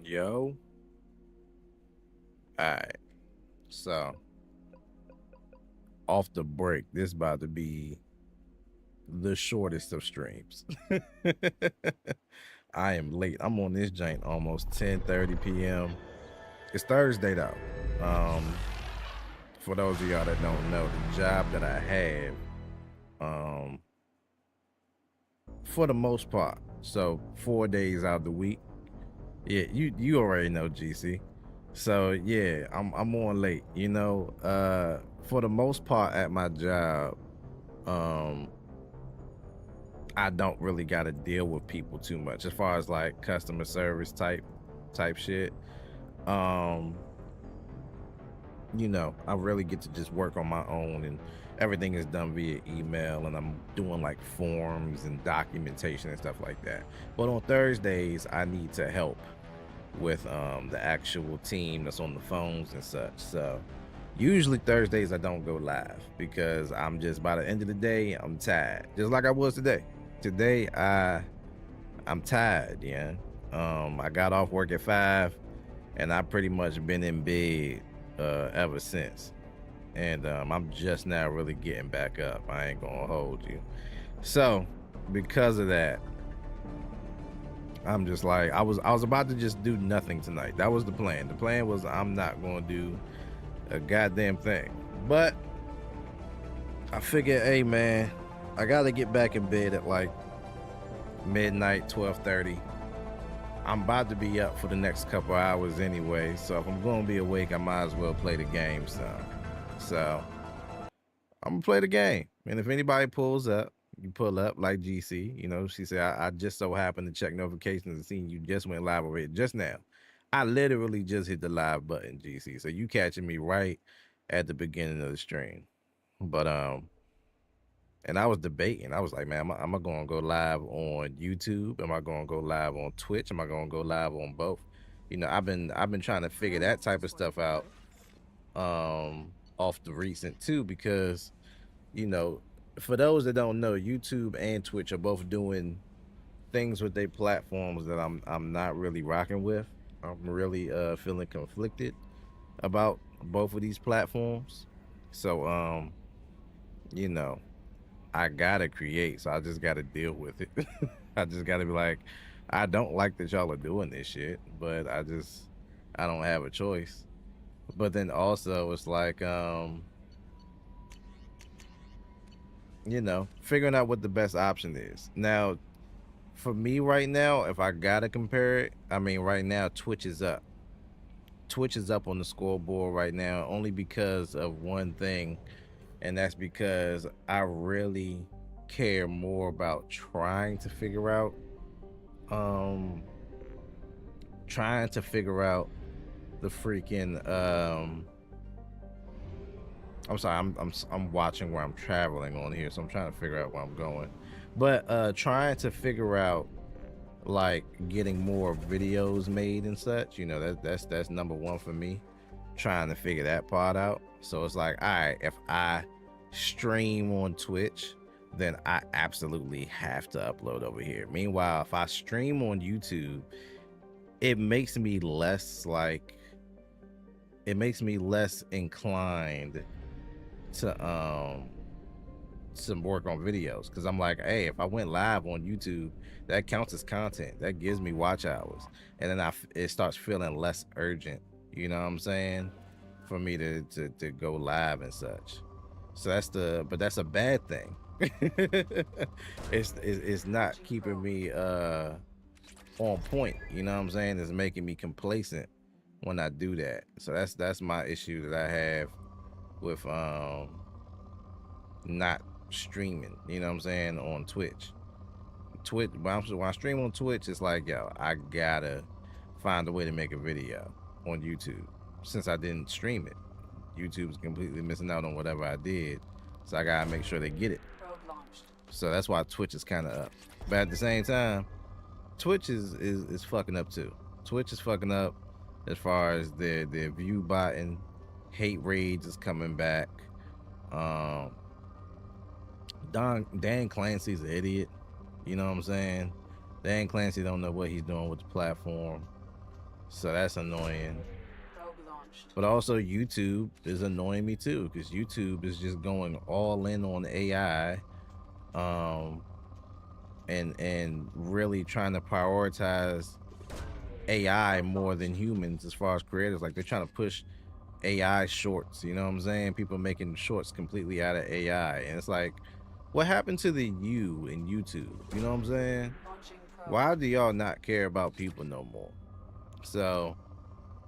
Yo, alright. So off the break, this about to be the shortest of streams. I am late. I'm on this joint almost 10:30 p.m. It's Thursday though. Um, for those of y'all that don't know, the job that I have, um, for the most part, so 4 days out of the week. Yeah, you already know GC. So yeah, I'm on late. For the most part at my job, um I don't really got to deal with people too much as far as like customer service type shit. um I really get to just work on my own, and everything is done via email, and I'm doing like forms and documentation and stuff like that. But on Thursdays I need to help with the actual team that's on the phones and such. So usually Thursdays I don't go live because I'm just, by the end of the day, I'm tired. Just like I was today. Today I'm tired, yeah. I got off work at 5 and I pretty much been in bed ever since. And I'm just now really getting back up. I ain't gonna hold you. So because of that, I'm just like, I was about to just do nothing tonight. That was the plan. The plan was I'm not gonna do a goddamn thing. But I figured, hey man, I gotta get back in bed at like midnight, 12:30. I'm about to be up for the next couple hours anyway, so if I'm gonna be awake, I might as well play the game some. So I'm gonna play the game. And if anybody pulls up, you pull up like GC. She said, I just so happened to check notifications and seen you just went live already just now. I literally just hit the live button, GC. So you catching me right at the beginning of the stream. But and I was debating. I was like, man, am I gonna go live on YouTube? Am I gonna go live on Twitch? Am I gonna go live on both? I've been trying to figure that type of stuff out off the recent too, because you know, for those that don't know, YouTube and Twitch are both doing things with their platforms that I'm not really rocking with. I'm really feeling conflicted about both of these platforms. So you know, I gotta create, so I just gotta deal with it. I just gotta be like, I don't like that y'all are doing this shit, but I don't have a choice. But then also it's like figuring out what the best option is. Now, for me right now, if I gotta compare it, I mean right now Twitch is up. Twitch is up on the scoreboard right now only because of one thing, and that's because I really care more about um trying to figure out the freaking I'm sorry, I'm watching where I'm traveling on here, so I'm trying to figure out where I'm going. But trying to figure out like getting more videos made and such, that's number one for me. Trying to figure that part out. So it's like, all right, if I stream on Twitch, then I absolutely have to upload over here. Meanwhile, if I stream on YouTube, it makes me less like it makes me less inclined to some work on videos, because I'm like, hey, if I went live on YouTube, that counts as content. That gives me watch hours, and then it starts feeling less urgent. You know what I'm saying? For me to go live and such. So but that's a bad thing. It's not keeping me on point. You know what I'm saying? It's making me complacent when I do that. So that's my issue that I have with not streaming, you know what I'm saying, on Twitch. When I stream on Twitch, it's like, yo, I gotta find a way to make a video on YouTube. Since I didn't stream it, YouTube's completely missing out on whatever I did. So I gotta make sure they get it. So that's why Twitch is kind of up. But at the same time, Twitch is fucking up too. Twitch is fucking up as far as their view botting, hate rage is coming back. Um, Dan Clancy's an idiot. You know what I'm saying? Dan Clancy don't know what he's doing with the platform. So that's annoying. But also YouTube is annoying me too, because YouTube is just going all in on AI, um, and really trying to prioritize AI more than humans as far as creators. Like they're trying to push AI shorts, you know what I'm saying? People making shorts completely out of AI. And it's like, what happened to the you in YouTube? You know what I'm saying? Why do y'all not care about people no more? So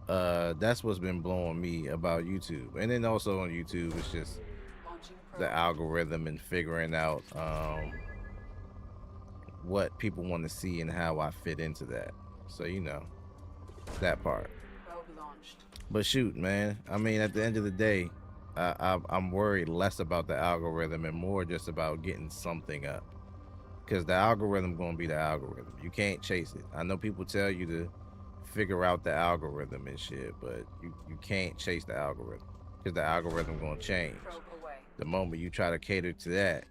that's what's been blowing me about YouTube. And then also on YouTube, it's just the algorithm and figuring out what people want to see and how I fit into that. So you know, that part. But shoot, man, I mean, at the end of the day, I'm worried less about the algorithm and more just about getting something up, because the algorithm gonna be the algorithm. You can't chase it. I know people tell you to figure out the algorithm and shit, but you can't chase the algorithm, because the algorithm gonna change the moment you try to cater to that.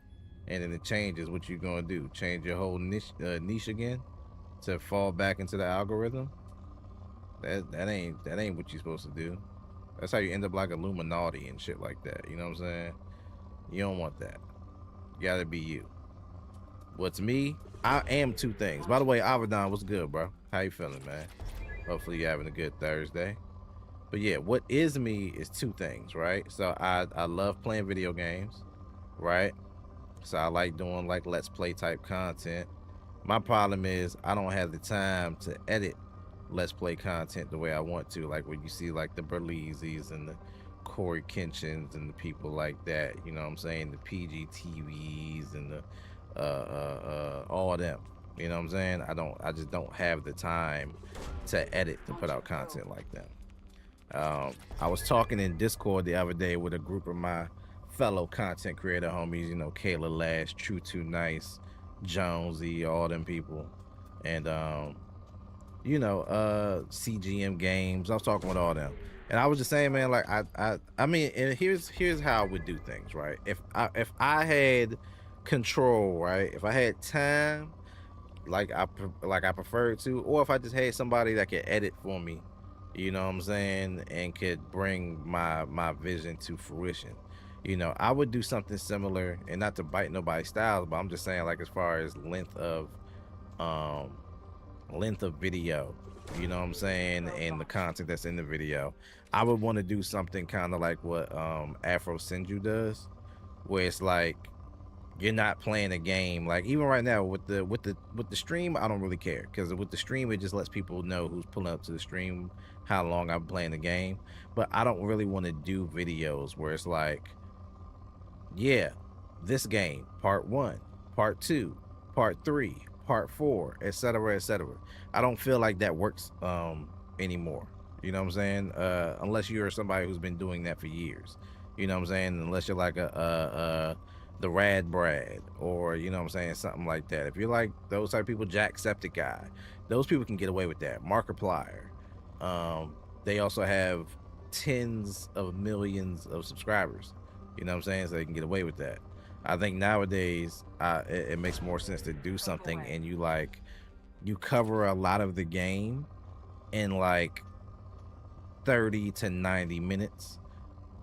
And then it changes. What you gonna do? Change your whole niche again to fall back into the algorithm? That ain't what you're supposed to do. That's how you end up like Illuminati and shit like that. You know what I'm saying? You don't want that. You gotta be you. What's me? I am two things. By the way, Avedon, what's good, bro? How you feeling, man? Hopefully you're having a good Thursday. But yeah, what is me is two things, right? So I love playing video games, right? So I like doing like let's play type content. My problem is I don't have the time to edit let's play content the way I want to. Like when you see like the Berlizes and the Corey Kinchins and the people like that, you know what I'm saying? The PGTVs and the all them. You know what I'm saying? I just don't have the time to edit to put out content like them. I was talking in Discord the other day with a group of my fellow content creator homies, you know, Kayla Lash, True Too Nice, Jonesy, all them people. And you know, CGM Games. I was talking with all them. And I was just saying, man, like I mean, and here's how I would do things, right? If I had control, right? If I had time, like I prefer to, or if I just had somebody that could edit for me, you know what I'm saying, and could bring my vision to fruition, you know, I would do something similar. And not to bite nobody's styles, but I'm just saying, like, as far as length of video, you know what I'm saying, and the content that's in the video, I would want to do something kind of like what Afro Senju does, where it's like you're not playing a game. Like even right now with the stream, I don't really care, because with the stream it just lets people know who's pulling up to the stream how long I'm playing the game. But I don't really want to do videos where it's like, yeah, this game part 1, part 2, part 3, part 4, etc., etc. I don't feel like that works anymore, you know what I'm saying, unless you're somebody who's been doing that for years, you know what I'm saying, unless you're like the Rad Brad, or you know what I'm saying, something like that. If you're like those type of people, Jacksepticeye, those people can get away with that. Markiplier, they also have tens of millions of subscribers, you know what I'm saying, so they can get away with that. I think nowadays it makes more sense to do something and you cover a lot of the game in like 30 to 90 minutes,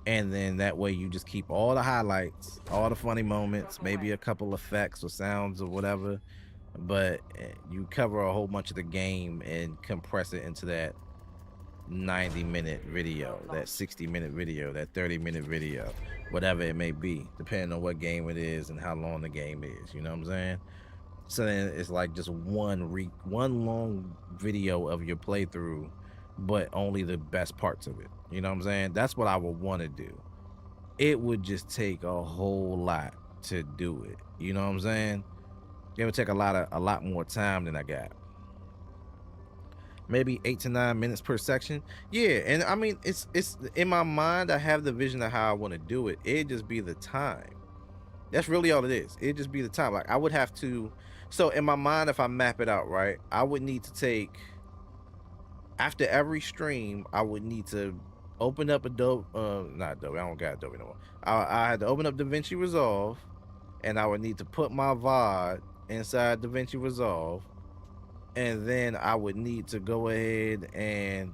and then that way you just keep all the highlights, all the funny moments, maybe a couple effects or sounds or whatever, but you cover a whole bunch of the game and compress it into that 90-minute video, that 60-minute video, that 30-minute video, whatever it may be, depending on what game it is and how long the game is, you know what I'm saying. So then it's like just one long video of your playthrough, but only the best parts of it, you know what I'm saying. That's what I would want to do. It would just take a whole lot to do it, you know what I'm saying. It would take a lot more time than I got. Maybe 8 to 9 minutes per section. Yeah, and I mean, it's in my mind, I have the vision of how I want to do it. It'd just be the time. That's really all it is. It'd just be the time. Like I would have to, so in my mind, if I map it out, right, I would need to take, after every stream, I would need to open up Adobe, not Adobe, I don't got Adobe no more. I had to open up DaVinci Resolve, and I would need to put my VOD inside DaVinci Resolve, and then I would need to go ahead and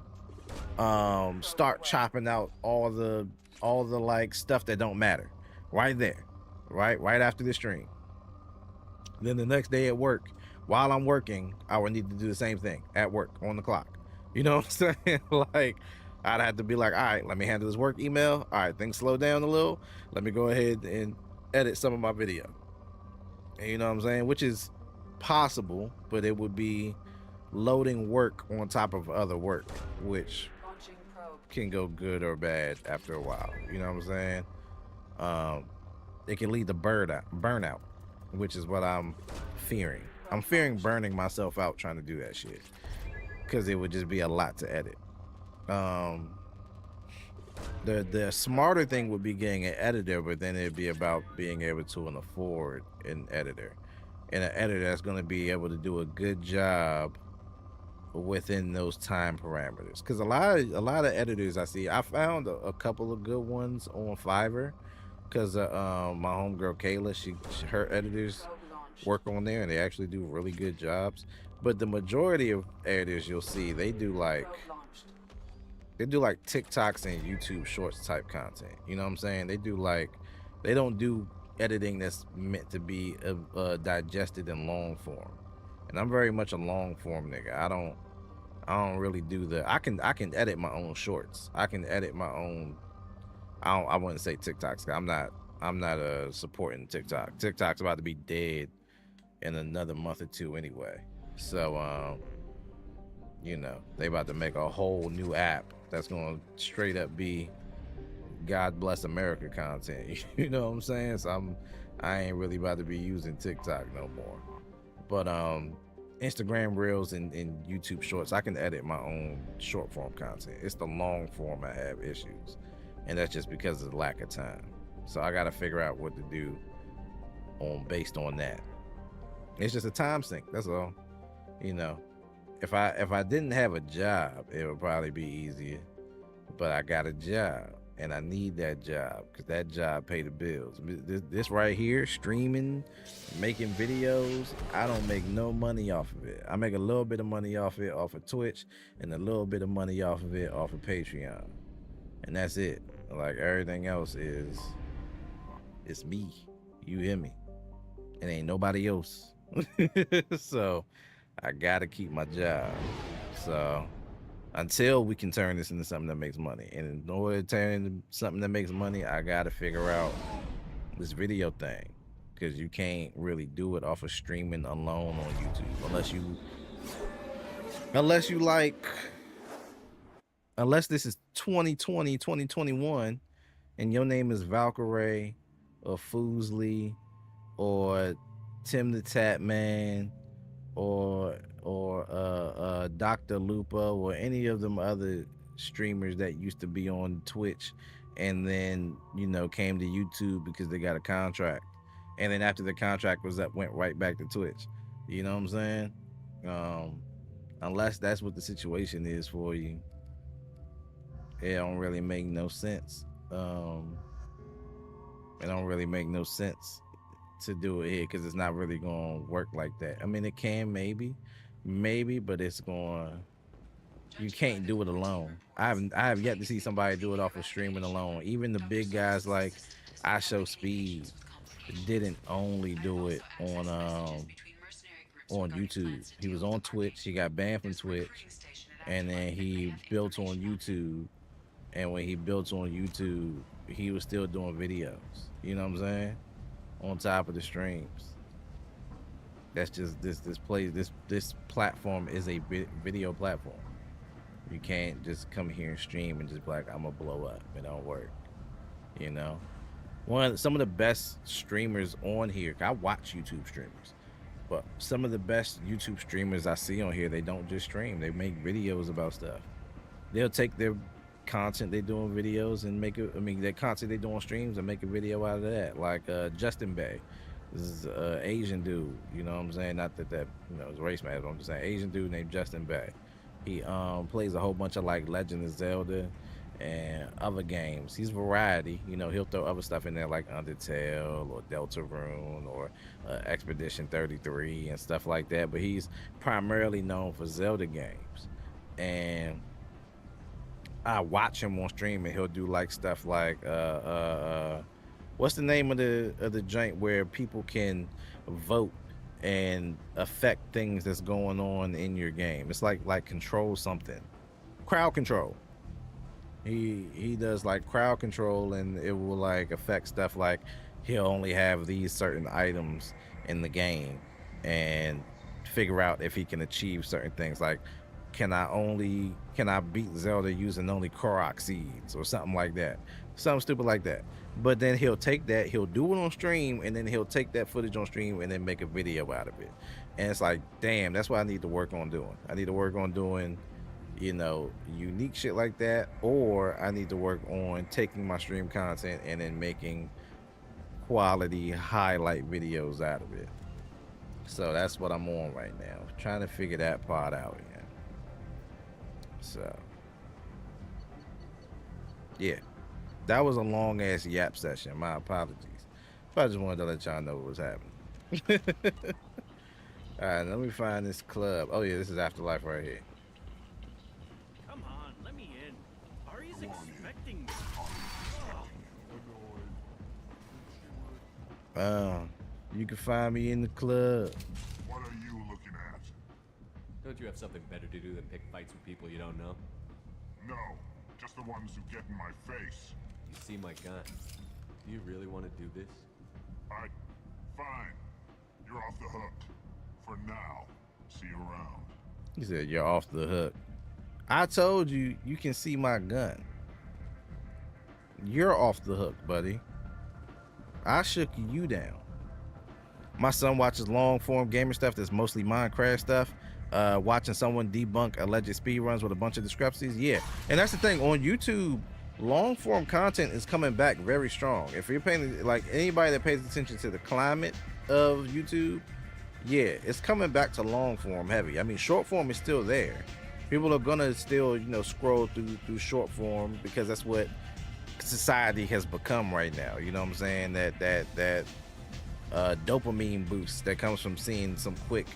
start chopping out all the like stuff that don't matter right there, right after the stream. Then the next day at work, while I'm working, I would need to do the same thing at work on the clock. You know what I'm saying? Like, I'd have to be like, all right, let me handle this work email. All right, things slow down a little. Let me go ahead and edit some of my video. And you know what I'm saying? Which is possible, but it would be loading work on top of other work, which can go good or bad after a while. You know what I'm saying? Um, it can lead to burnout, which is what I'm fearing. I'm fearing burning myself out trying to do that shit because it would just be a lot to edit. Um, the smarter thing would be getting an editor, but then it'd be about being able to afford an editor, and an editor that's going to be able to do a good job within those time parameters. Because a lot of editors I found a couple of good ones on Fiverr. Because my homegirl Kayla, her editors work on there, and they actually do really good jobs. But the majority of editors you'll see, they do like TikToks and YouTube Shorts type content. You know what I'm saying? They don't do editing that's meant to be digested in long form. And I'm very much a long form nigga. I don't really do I can edit my own shorts. I can edit my own. I wouldn't say TikToks. I'm not supporting TikTok. TikTok's about to be dead in another month or two anyway. So they about to make a whole new app that's gonna straight up be God bless America content. You know what I'm saying? So I ain't really about to be using TikTok no more. But Instagram Reels and YouTube Shorts, I can edit my own short form content. It's the long form I have issues, and that's just because of the lack of time. So I got to figure out what to do based on that. It's just a time sink. That's all. You know, if I didn't have a job, it would probably be easier. But I got a job, and I need that job because that job pay the bills. This right here, streaming, making videos, I don't make no money off of it. I make a little bit of money off it off of Twitch, and a little bit of money off of it off of Patreon, and that's it. Like everything else is, it's me. You hear me? It ain't nobody else. So I gotta keep my job. So until we can turn this into something that makes money, and in order to turn into something that makes money, I gotta figure out this video thing, because you can't really do it off of streaming alone on YouTube unless this is 2020, 2021, and your name is Valkyrie or Foozly or Tim the Tap Man or Dr. Lupa or any of them other streamers that used to be on Twitch and then came to YouTube because they got a contract, and then after the contract was up, went right back to Twitch. You know what I'm saying? Unless that's what the situation is for you, it don't really make no sense. It don't really make no sense to do it here because it's not really going to work like that. I mean, it can maybe, but you can't do it alone. I have yet to see somebody do it off of streaming alone. Even the big guys like I Show Speed didn't only do it on YouTube. He was on Twitch. He got banned from Twitch, and then he built on YouTube. And when he built on YouTube, he was still doing videos. You know what I'm saying? On top of the streams. That's just this platform is a video platform. You can't just come here and stream and just be like, I'm gonna blow up. It don't work. Some of the best streamers on here, I watch YouTube streamers, but some of the best YouTube streamers I see on here, they don't just stream, they make videos about stuff. They'll take their content they do on videos and their content they do on streams and make a video out of that. Like Justin Bay. This is an Asian dude, you know what I'm saying? Not that is race matters, I'm just saying Asian dude named Justin Bay. He plays a whole bunch of like Legend of Zelda and other games. He's variety. You know, he'll throw other stuff in there like Undertale or Deltarune or Expedition 33 and stuff like that. But he's primarily known for Zelda games. And I watch him on stream, and he'll do like stuff like what's the name of the joint where people can vote and affect things that's going on in your game. It's like control something. Crowd control. He does like crowd control, and it will like affect stuff like he'll only have these certain items in the game, and figure out if he can achieve certain things like can I beat Zelda using only Korok seeds or something like that, something stupid like that. But then he'll take that, he'll do it on stream, and then he'll take that footage on stream and then make a video out of it. And it's like, damn, that's what I need to work on doing. I need to work on doing, you know, unique shit like that, or I need to work on taking my stream content and then making quality highlight videos out of it. So that's what I'm on right now, trying to figure that part out. Yeah. So yeah, that was a long ass yap session. My apologies, but I just wanted to let y'all know what was happening. All right, let me find this club. Oh yeah, this is Afterlife right here. Come on, let me in. Ari's expecting me. You can find me in the club. What are you looking at? Don't you have something better to do than pick fights with people you don't know? No, just the ones who get in my face. You see my gun. Do you really want to do this? Fine. You're off the hook. For now. See you around. He said you're off the hook. I told you, you can see my gun. You're off the hook, buddy. I shook you down. My son watches long form gamer stuff that's mostly Minecraft stuff. Watching someone debunk alleged speedruns with a bunch of discrepancies. Yeah, and that's the thing on YouTube. Long form content is coming back very strong. If you're paying, like anybody that pays attention to the climate of YouTube, yeah, it's coming back to long form heavy. I mean, short form is still there. People are gonna still, you know, scroll through short form because that's what society has become right now. You know what I'm saying? That dopamine boost that comes from seeing some quick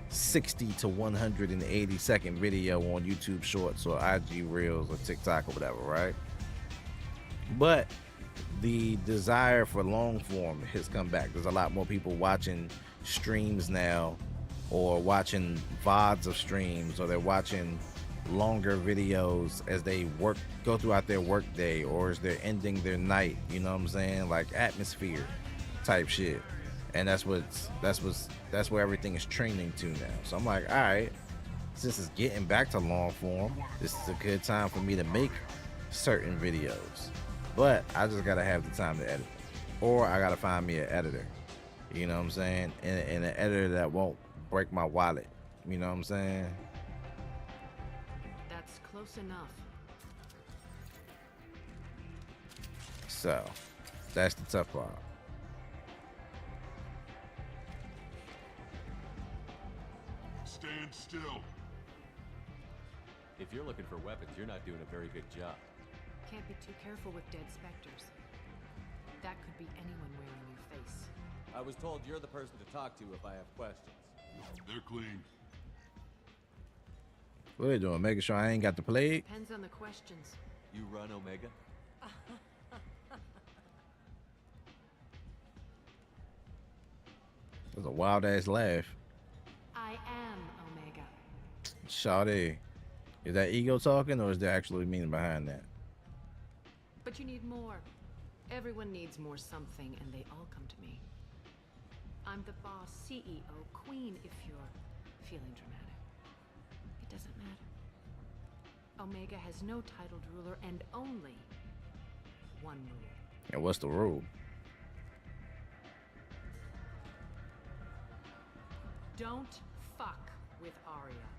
60 to 180 second video on YouTube Shorts or IG Reels or TikTok or whatever, right? But the desire for long form has come back. There's a lot more people watching streams now, or watching VODs of streams, or they're watching longer videos as they go throughout their work day, or as they're ending their night, you know what I'm saying? Like atmosphere type shit. And that's where everything is trending to now. So I'm like, all right, since it's getting back to long form, this is a good time for me to make certain videos. But I just gotta have the time to edit them. Or I gotta find me an editor. You know what I'm saying? And an editor that won't break my wallet. You know what I'm saying? That's close enough. So that's the tough part. Stand still. If you're looking for weapons, you're not doing a very good job. Can't be too careful with dead specters. That could be anyone wearing your face. I was told you're the person to talk to if I have questions. They're clean. What are you doing? Making sure I ain't got the plague? Depends on the questions. You run Omega? That's a wild ass laugh. I am Omega. Shawty. Is that ego talking, or is there actually meaning behind that? But you need more. Everyone needs more something, and they all come to me. I'm the boss, CEO, queen, if you're feeling dramatic. It doesn't matter. Omega has no titled ruler and only one rule. And what's the rule? Don't fuck with Arya.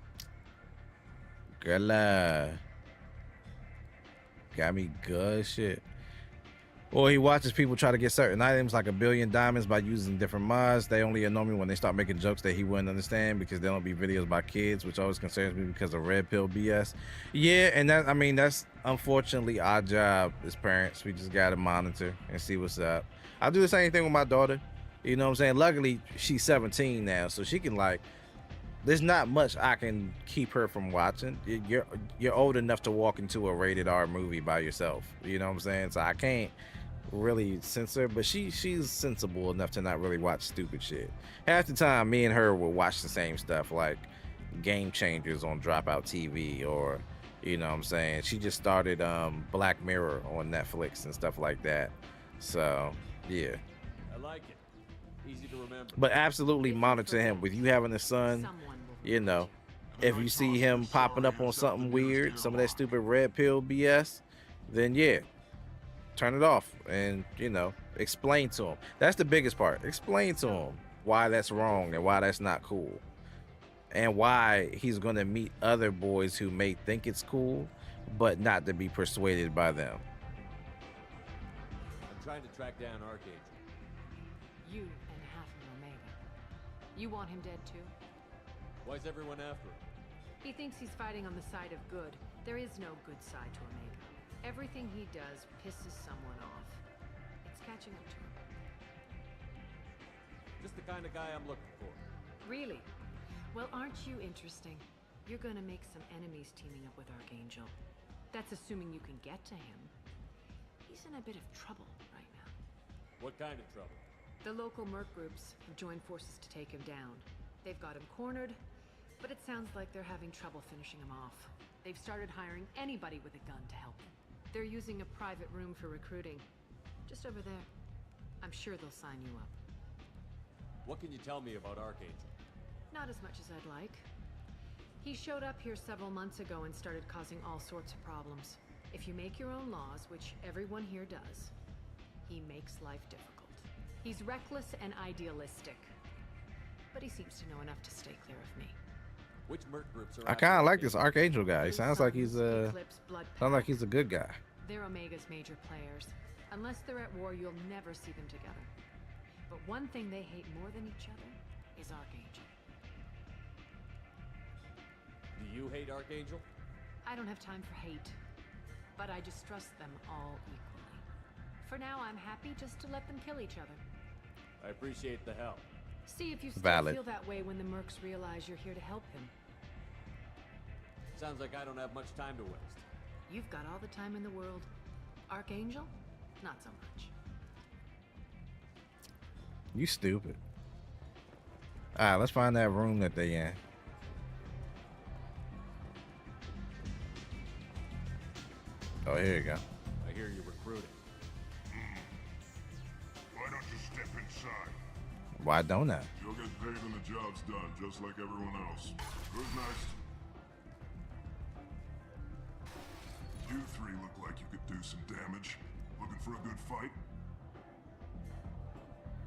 Girl, got me good shit. Or he watches people try to get certain items like a billion diamonds by using different mods. They only annoy me when they start making jokes that he wouldn't understand because they don't be videos by kids, which always concerns me because of red pill BS. Yeah, and that, I mean, that's unfortunately our job as parents. We just gotta monitor and see what's up. I do the same thing with my daughter. You know what I'm saying? Luckily, she's 17 now, so she can like. There's not much I can keep her from watching. You're old enough to walk into a rated R movie by yourself. You know what I'm saying? So I can't really censor, but she's sensible enough to not really watch stupid shit. Half the time, me and her will watch the same stuff, like Game Changers on Dropout TV, or you know what I'm saying. She just started Black Mirror on Netflix and stuff like that. So yeah. I like it. Easy to remember. But absolutely monitor him. With you having a son, you know, if you see him popping up on something weird, some of that stupid red pill BS, then yeah, turn it off and, you know, explain to him. That's the biggest part. Explain to him why that's wrong and why that's not cool. And why he's going to meet other boys who may think it's cool, but not to be persuaded by them. I'm trying to track down Archangel. You and half of Omega. You want him dead too? Why is everyone after him? He thinks he's fighting on the side of good. There is no good side to Omega. Everything he does pisses someone off. It's catching up to him. Just the kind of guy I'm looking for. Really? Well, aren't you interesting? You're gonna make some enemies teaming up with Archangel. That's assuming you can get to him. He's in a bit of trouble right now. What kind of trouble? The local merc groups have joined forces to take him down. They've got him cornered, but it sounds like they're having trouble finishing him off. They've started hiring anybody with a gun to help them. They're using a private room for recruiting. Just over there. I'm sure they'll sign you up. What can you tell me about Archangel? Not as much as I'd like. He showed up here several months ago and started causing all sorts of problems. If you make your own laws, which everyone here does, he makes life difficult. He's reckless and idealistic. But he seems to know enough to stay clear of me. Which merc groups are I kind of like this Archangel guy. He sounds like he's a good guy. They're Omega's major players. Unless they're at war, you'll never see them together. But one thing they hate more than each other is Archangel. Do you hate Archangel? I don't have time for hate, but I just trust them all equally. For now, I'm happy just to let them kill each other. I appreciate the help. See if you still Valid. feel that way when the mercs realize you're here to help him. Sounds like I don't have much time to waste. You've got all the time in the world. Archangel? Not so much. You stupid. All right, let's find that room that they in. Oh, here you go. I hear you're recruiting. Why don't you step inside? Why don't I? You'll get paid when the job's done, just like everyone else. Who's next? You three look like you could do some damage. Looking for a good fight?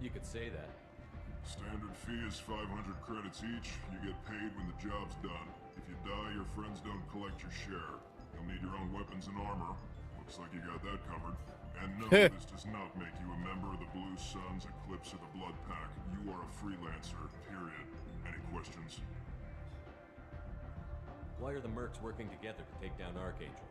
You could say that. Standard fee is 500 credits each. You get paid when the job's done. If you die, your friends don't collect your share. You'll need your own weapons and armor. Looks like you got that covered. And no, this does not make you a member of the Blue Suns, Eclipse, or the Blood Pack. You are a freelancer, period. Any questions? Why are the mercs working together to take down Archangel?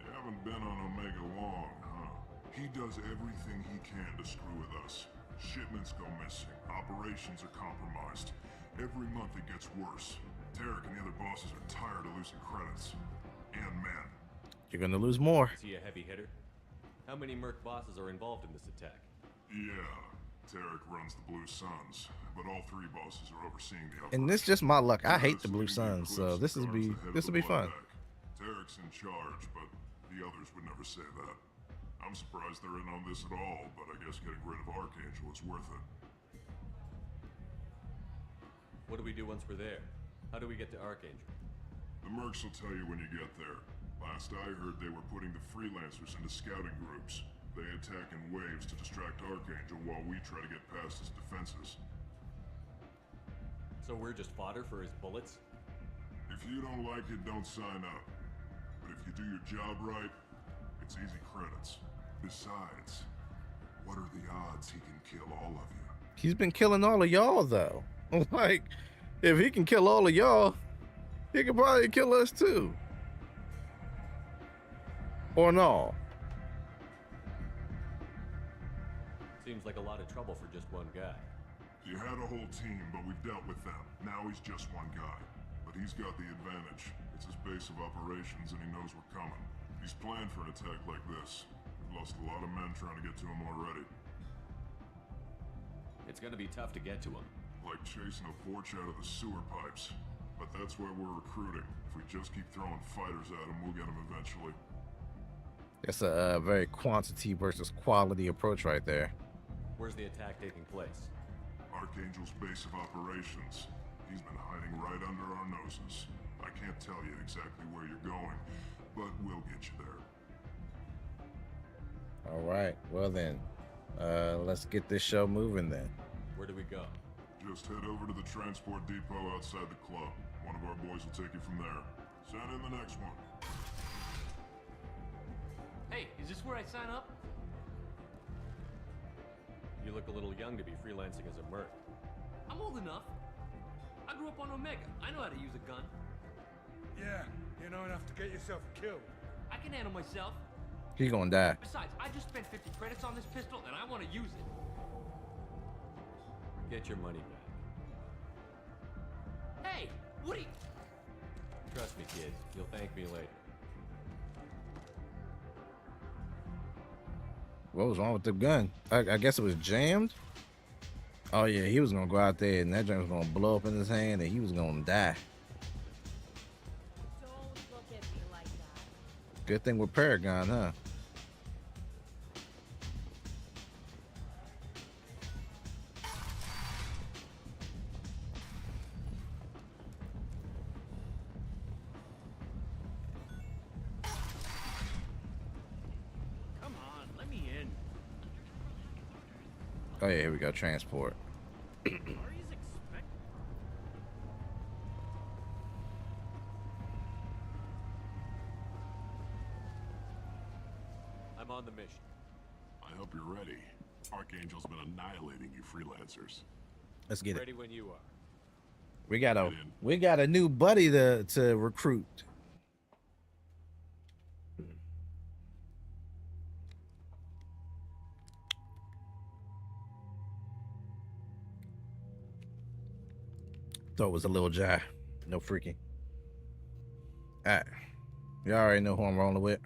You haven't been on Omega long, huh? He does everything he can to screw with us. Shipments go missing. Operations are compromised. Every month it gets worse. Tarek and the other bosses are tired of losing credits. And men. You're gonna lose more. Is he a heavy hitter? How many merc bosses are involved in this attack? Yeah, Tarek runs the Blue Suns, but all three bosses are overseeing the And this just my luck. I hate the Blue Suns, so this will be fun. Tarek's in charge, but the others would never say that. I'm surprised they're in on this at all, but I guess getting rid of Archangel is worth it. What do we do once we're there? How do we get to Archangel? The mercs will tell you when you get there. Last I heard, they were putting the freelancers into scouting groups. They attack in waves to distract Archangel while we try to get past his defenses. So we're just fodder for his bullets? If you don't like it, don't sign up. But if you do your job right, it's easy credits. Besides, what are the odds he can kill all of you? He's been killing all of y'all though. Like, if he can kill all of y'all, he could probably kill us too. Or no. Seems like a lot of trouble for just one guy. You had a whole team, but we've dealt with them. Now he's just one guy. But he's got the advantage. It's his base of operations and he knows we're coming. He's planned for an attack like this. We've lost a lot of men trying to get to him already. It's gonna be tough to get to him. Like chasing a porch out of the sewer pipes. But that's why we're recruiting. If we just keep throwing fighters at him, we'll get him eventually. That's a very quantity versus quality approach right there. Where's the attack taking place? Archangel's base of operations. He's been hiding right under our noses. I can't tell you exactly where you're going, but we'll get you there. All right. Well then, let's get this show moving then. Where do we go? Just head over to the transport depot outside the club. One of our boys will take you from there. Send in the next one. Hey, is this where I sign up? You look a little young to be freelancing as a merc. I'm old enough. I grew up on Omega. I know how to use a gun. Yeah, you know enough to get yourself killed. I can handle myself. He's gonna die. Besides, I just spent 50 credits on this pistol and I want to use it. Get your money back. Hey, what are you... Trust me, kid. You'll thank me later. What was wrong with the gun? I guess it was jammed. Oh yeah, he was gonna go out there and that joint was gonna blow up in his hand and he was gonna die. Don't look at me like that. Good thing with Paragon, huh? Come on, let me in. Oh yeah, here we go, transport. Are you expect... I'm on the mission. I hope you're ready. Archangel's been annihilating you freelancers. Let's get it. Ready when you are. We got a new buddy to recruit. Thought it was a little jai. No freaking. Alright. You already know who I'm rolling with.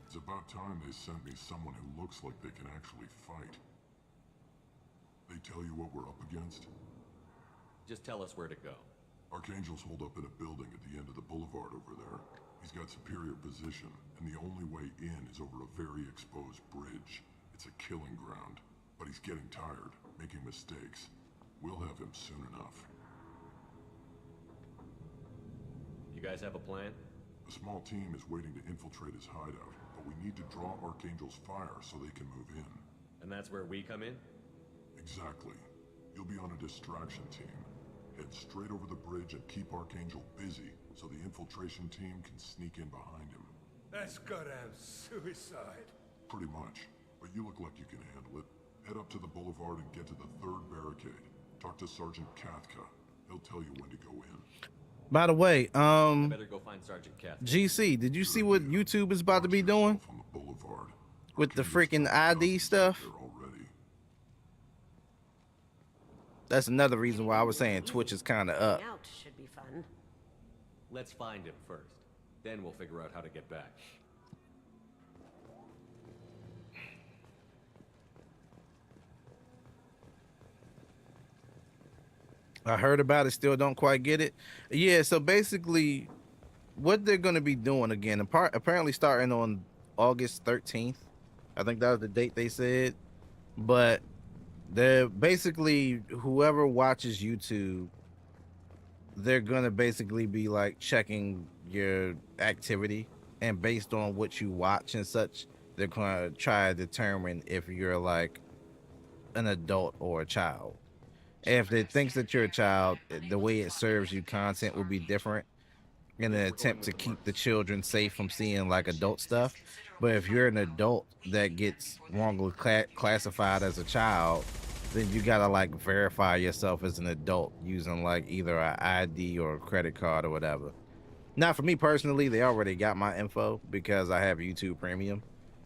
It's about time they sent me someone who looks like they can actually fight. They tell you what we're up against? Just tell us where to go. Archangel's holed up in a building at the end of the boulevard over there. He's got superior position, and the only way in is over a very exposed bridge. It's a killing ground, but he's getting tired, making mistakes. We'll have him soon enough. You guys have a plan? A small team is waiting to infiltrate his hideout, but we need to draw Archangel's fire so they can move in. And that's where we come in? Exactly. You'll be on a distraction team. Head straight over the bridge and keep Archangel busy so the infiltration team can sneak in behind him. That's goddamn suicide. Pretty much. But you look like you can handle it. Head up to the boulevard and get to the third barricade. Talk to Sergeant Kathka. He'll tell you when to go in. By the way, Better go find Sergeant Kath. GC, did you see what YouTube is about to be doing On the boulevard. with the Archangel's freaking got ID cops stuff? there already. That's another reason why I was saying Twitch is kind of up. Out should be fun. Let's find him first. Then we'll figure out how to get back. I heard about it, still don't quite get it. Yeah, so basically, what they're going to be doing again, apparently starting on August 13th. I think that was the date they said. But they're basically, whoever watches YouTube, they're going to basically be like checking your activity. And based on what you watch and such, they're gonna try to determine if you're like an adult or a child. If it thinks that you're a child, the way it serves you content will be different in an attempt to keep the children safe from seeing like adult stuff. But if you're an adult that gets wrongly classified as a child, then you gotta like verify yourself as an adult using like either an ID or a credit card or whatever. Now, for me personally, they already got my info because I have YouTube Premium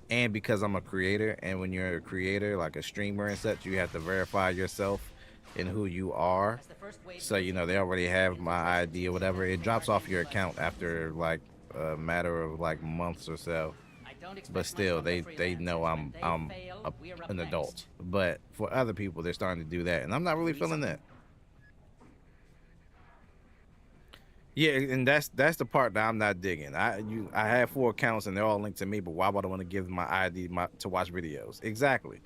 and because I'm a creator. And when you're a creator, like a streamer and such, you have to verify yourself and who you are. So, you know, they already have my ID or whatever. It drops off your account after like a matter of like months or so. But still, they know I'm an adult. But for other people, they're starting to do that, and I'm not really feeling that. Yeah, and that's the part that I'm not digging. I have 4 accounts and they're all linked to me, but why would I want to give my ID to watch videos? Exactly.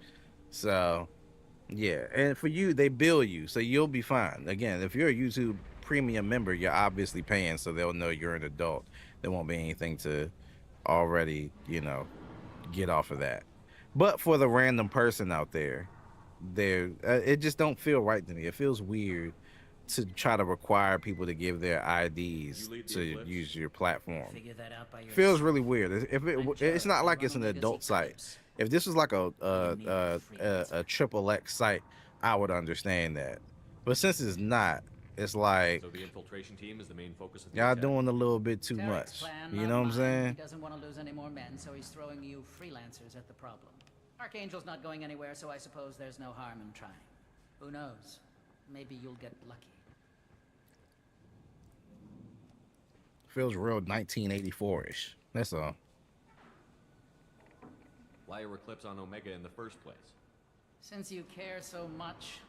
So yeah, and for you, they bill you, so you'll be fine. Again, if you're a YouTube Premium member, you're obviously paying, so they'll know you're an adult. There won't be anything to already, you know, get off of that. But for the random person out there, it just don't feel right to me. It feels weird to try to require people to give their IDs to use your platform. Feels really weird. If it's not like it's an adult site. If this was like a triple X site, I would understand that. But since it's not, it's like, So the infiltration team is the main focus of the y'all attack? doing a little bit too Tarek's much. plan, You not know what I'm mine. saying? He doesn't want to lose any more men, so he's throwing you freelancers at the problem. Archangel's not going anywhere, so I suppose there's no harm in trying. Who knows? Maybe you'll get lucky. Feels real 1984-ish. That's all. Why are Eclipse on Omega in the first place? Since you care so much,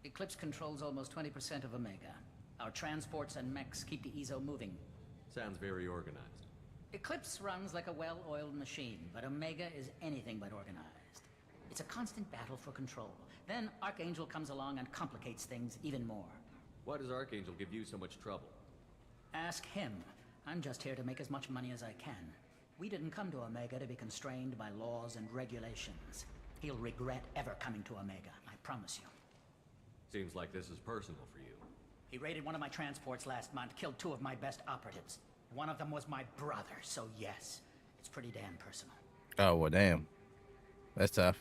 Eclipse controls almost 20% of Omega. Our transports and mechs keep the EZO moving. Sounds very organized. Eclipse runs like a well-oiled machine, but Omega is anything but organized. It's a constant battle for control. Then Archangel comes along and complicates things even more. Why does Archangel give you so much trouble? Ask him. I'm just here to make as much money as I can. We didn't come to Omega to be constrained by laws and regulations. He'll regret ever coming to Omega, I promise you. Seems like this is personal for you. He raided one of my transports last month, killed 2 of my best operatives. One of them was my brother, so yes, it's pretty damn personal. Oh, well, damn. That's tough.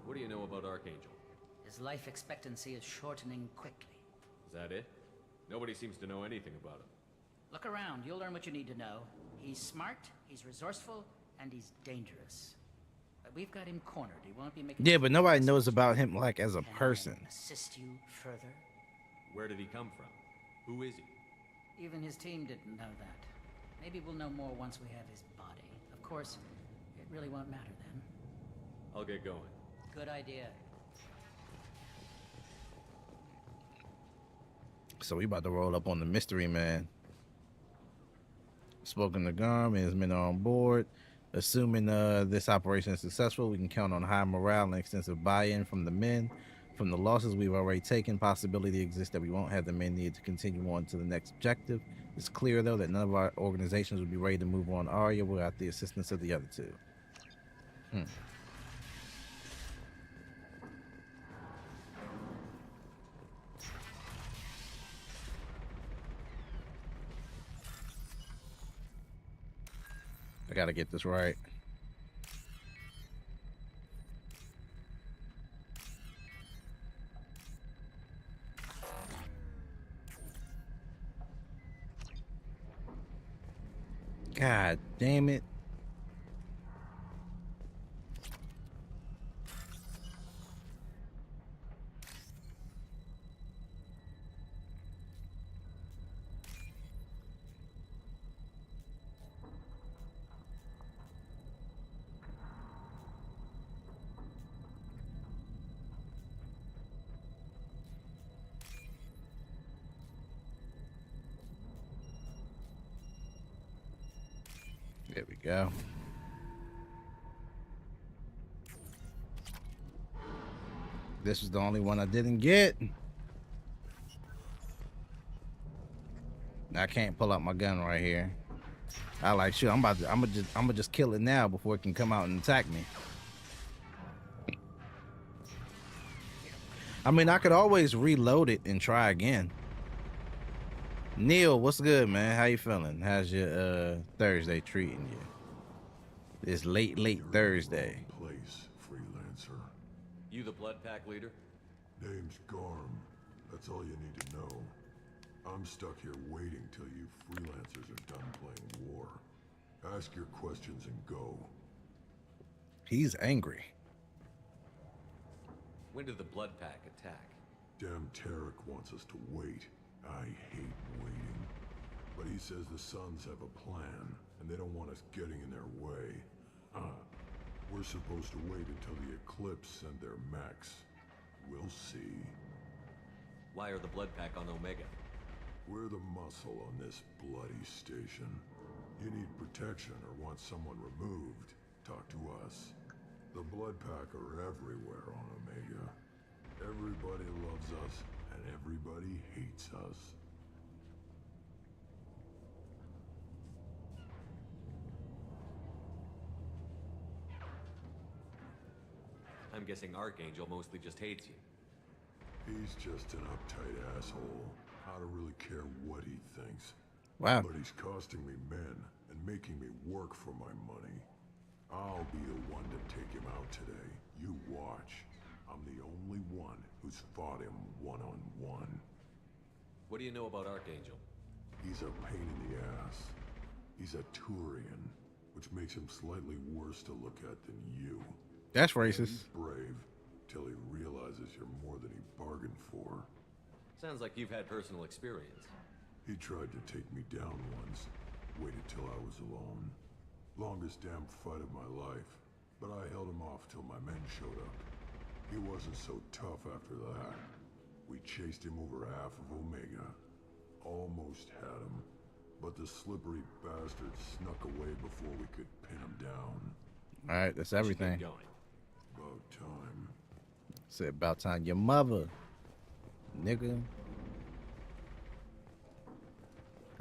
What do you know about Archangel? His life expectancy is shortening quickly. Is that it? Nobody seems to know anything about him. Look around, you'll learn what you need to know. He's smart, he's resourceful, and he's dangerous. But we've got him cornered. He won't be making... Yeah, but nobody knows about him like as a person. Can I assist you further? Where did he come from? Who is he? Even his team didn't know that. Maybe we'll know more once we have his body. Of course, it really won't matter then. I'll get going. Good idea. So we about to roll up on the mystery man. Spoken to Garm and his men are on board. Assuming this operation is successful, we can count on high morale and extensive buy-in from the men. From the losses we've already taken, possibility exists that we won't have the men needed to continue on to the next objective. It's clear, though, that none of our organizations will be ready to move on Arya without the assistance of the other 2. I gotta get this right. God damn it. There we go. This was the only one I didn't get. I can't pull out my gun right here. I like shit. I'm gonna just kill it now before it can come out and attack me. I mean, I could always reload it and try again. Neil, what's good, man? How you feeling? How's your Thursday treating you? It's late Thursday. Place, freelancer. You the blood pack leader? Name's Garm. That's all you need to know. I'm stuck here waiting till you freelancers are done playing war. Ask your questions and go. He's angry. When did the blood pack attack? Damn Tarek wants us to wait. I hate waiting. But he says the Suns have a plan, and they don't want us getting in their way. We're supposed to wait until the Eclipse send their mechs. We'll see. Why are the blood pack on Omega? We're the muscle on this bloody station. You need protection or want someone removed, talk to us. The blood pack are everywhere on Omega. Everybody loves us, and everybody hates us. I'm guessing Archangel mostly just hates you. He's just an uptight asshole. I don't really care what he thinks. Wow. But he's costing me men and making me work for my money. I'll be the one to take him out today. You watch. I'm the only one who's fought him one-on-one. What do you know about Archangel? He's a pain in the ass. He's a Turian, which makes him slightly worse to look at than you. That's racist. He's brave till he realizes you're more than he bargained for. Sounds like you've had personal experience. He tried to take me down once. Waited till I was alone. Longest damn fight of my life. But I held him off till my men showed up. He wasn't so tough after that. We chased him over half of Omega. Almost had him. But the slippery bastard snuck away before we could pin him down. All right, that's everything. Keep going. About time. Said about time. Your mother, nigga.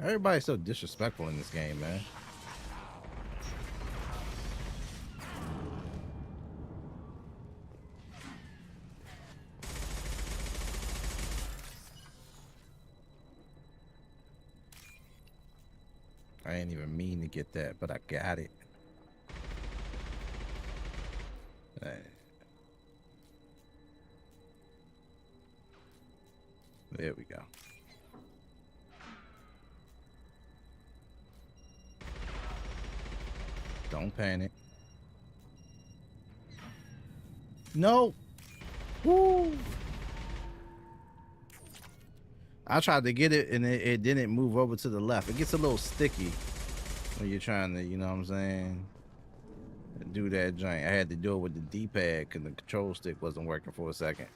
Everybody's so disrespectful in this game, man. I ain't even mean to get that, but I got it. Hey. There we go. Don't panic. No. Woo. I tried to get it and it didn't move over to the left. It gets a little sticky when you're trying to, you know what I'm saying, do that joint. I had to do it with the D-pad because the control stick wasn't working for a second.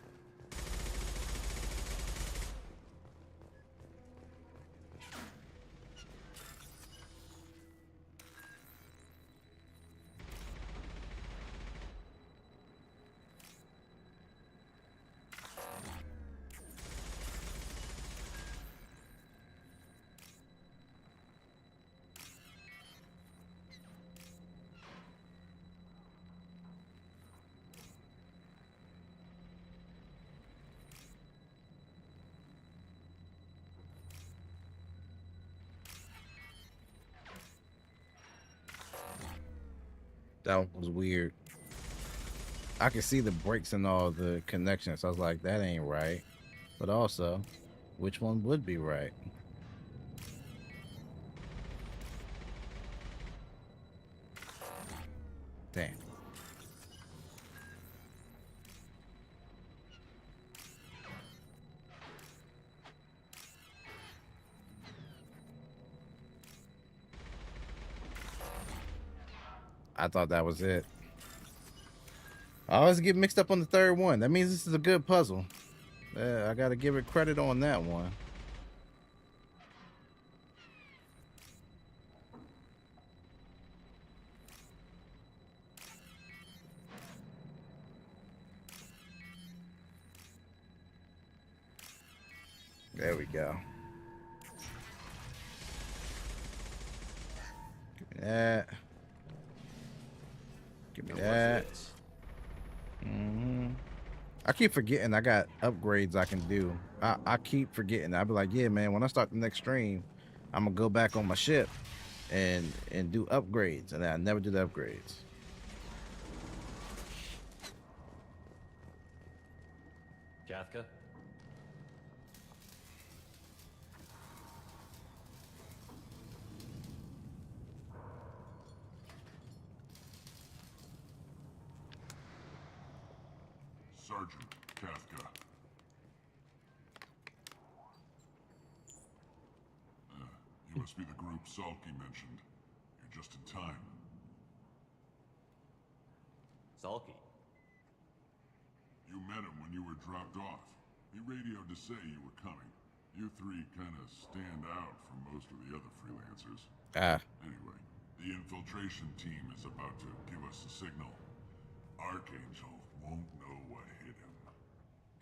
That was weird. I could see the breaks and all the connections. I was like, that ain't right. But also, which one would be right? Damn. I thought that was it. I always get mixed up on the third one. That means this is a good puzzle. I gotta give it credit on that one. There we go. that. Give me Now that. what's this? I keep forgetting I got upgrades I can do. I keep forgetting. I'll be like, yeah, man, when I start the next stream, I'm gonna go back on my ship and do upgrades, and I never do the upgrades. Kathka? Sergeant Kathka. You must be the group Salky mentioned. You're just in time. Salky. You met him when you were dropped off. He radioed to say you were coming. You three kind of stand out from most of the other freelancers. Anyway, the infiltration team is about to give us a signal. Archangel won't know what hit him.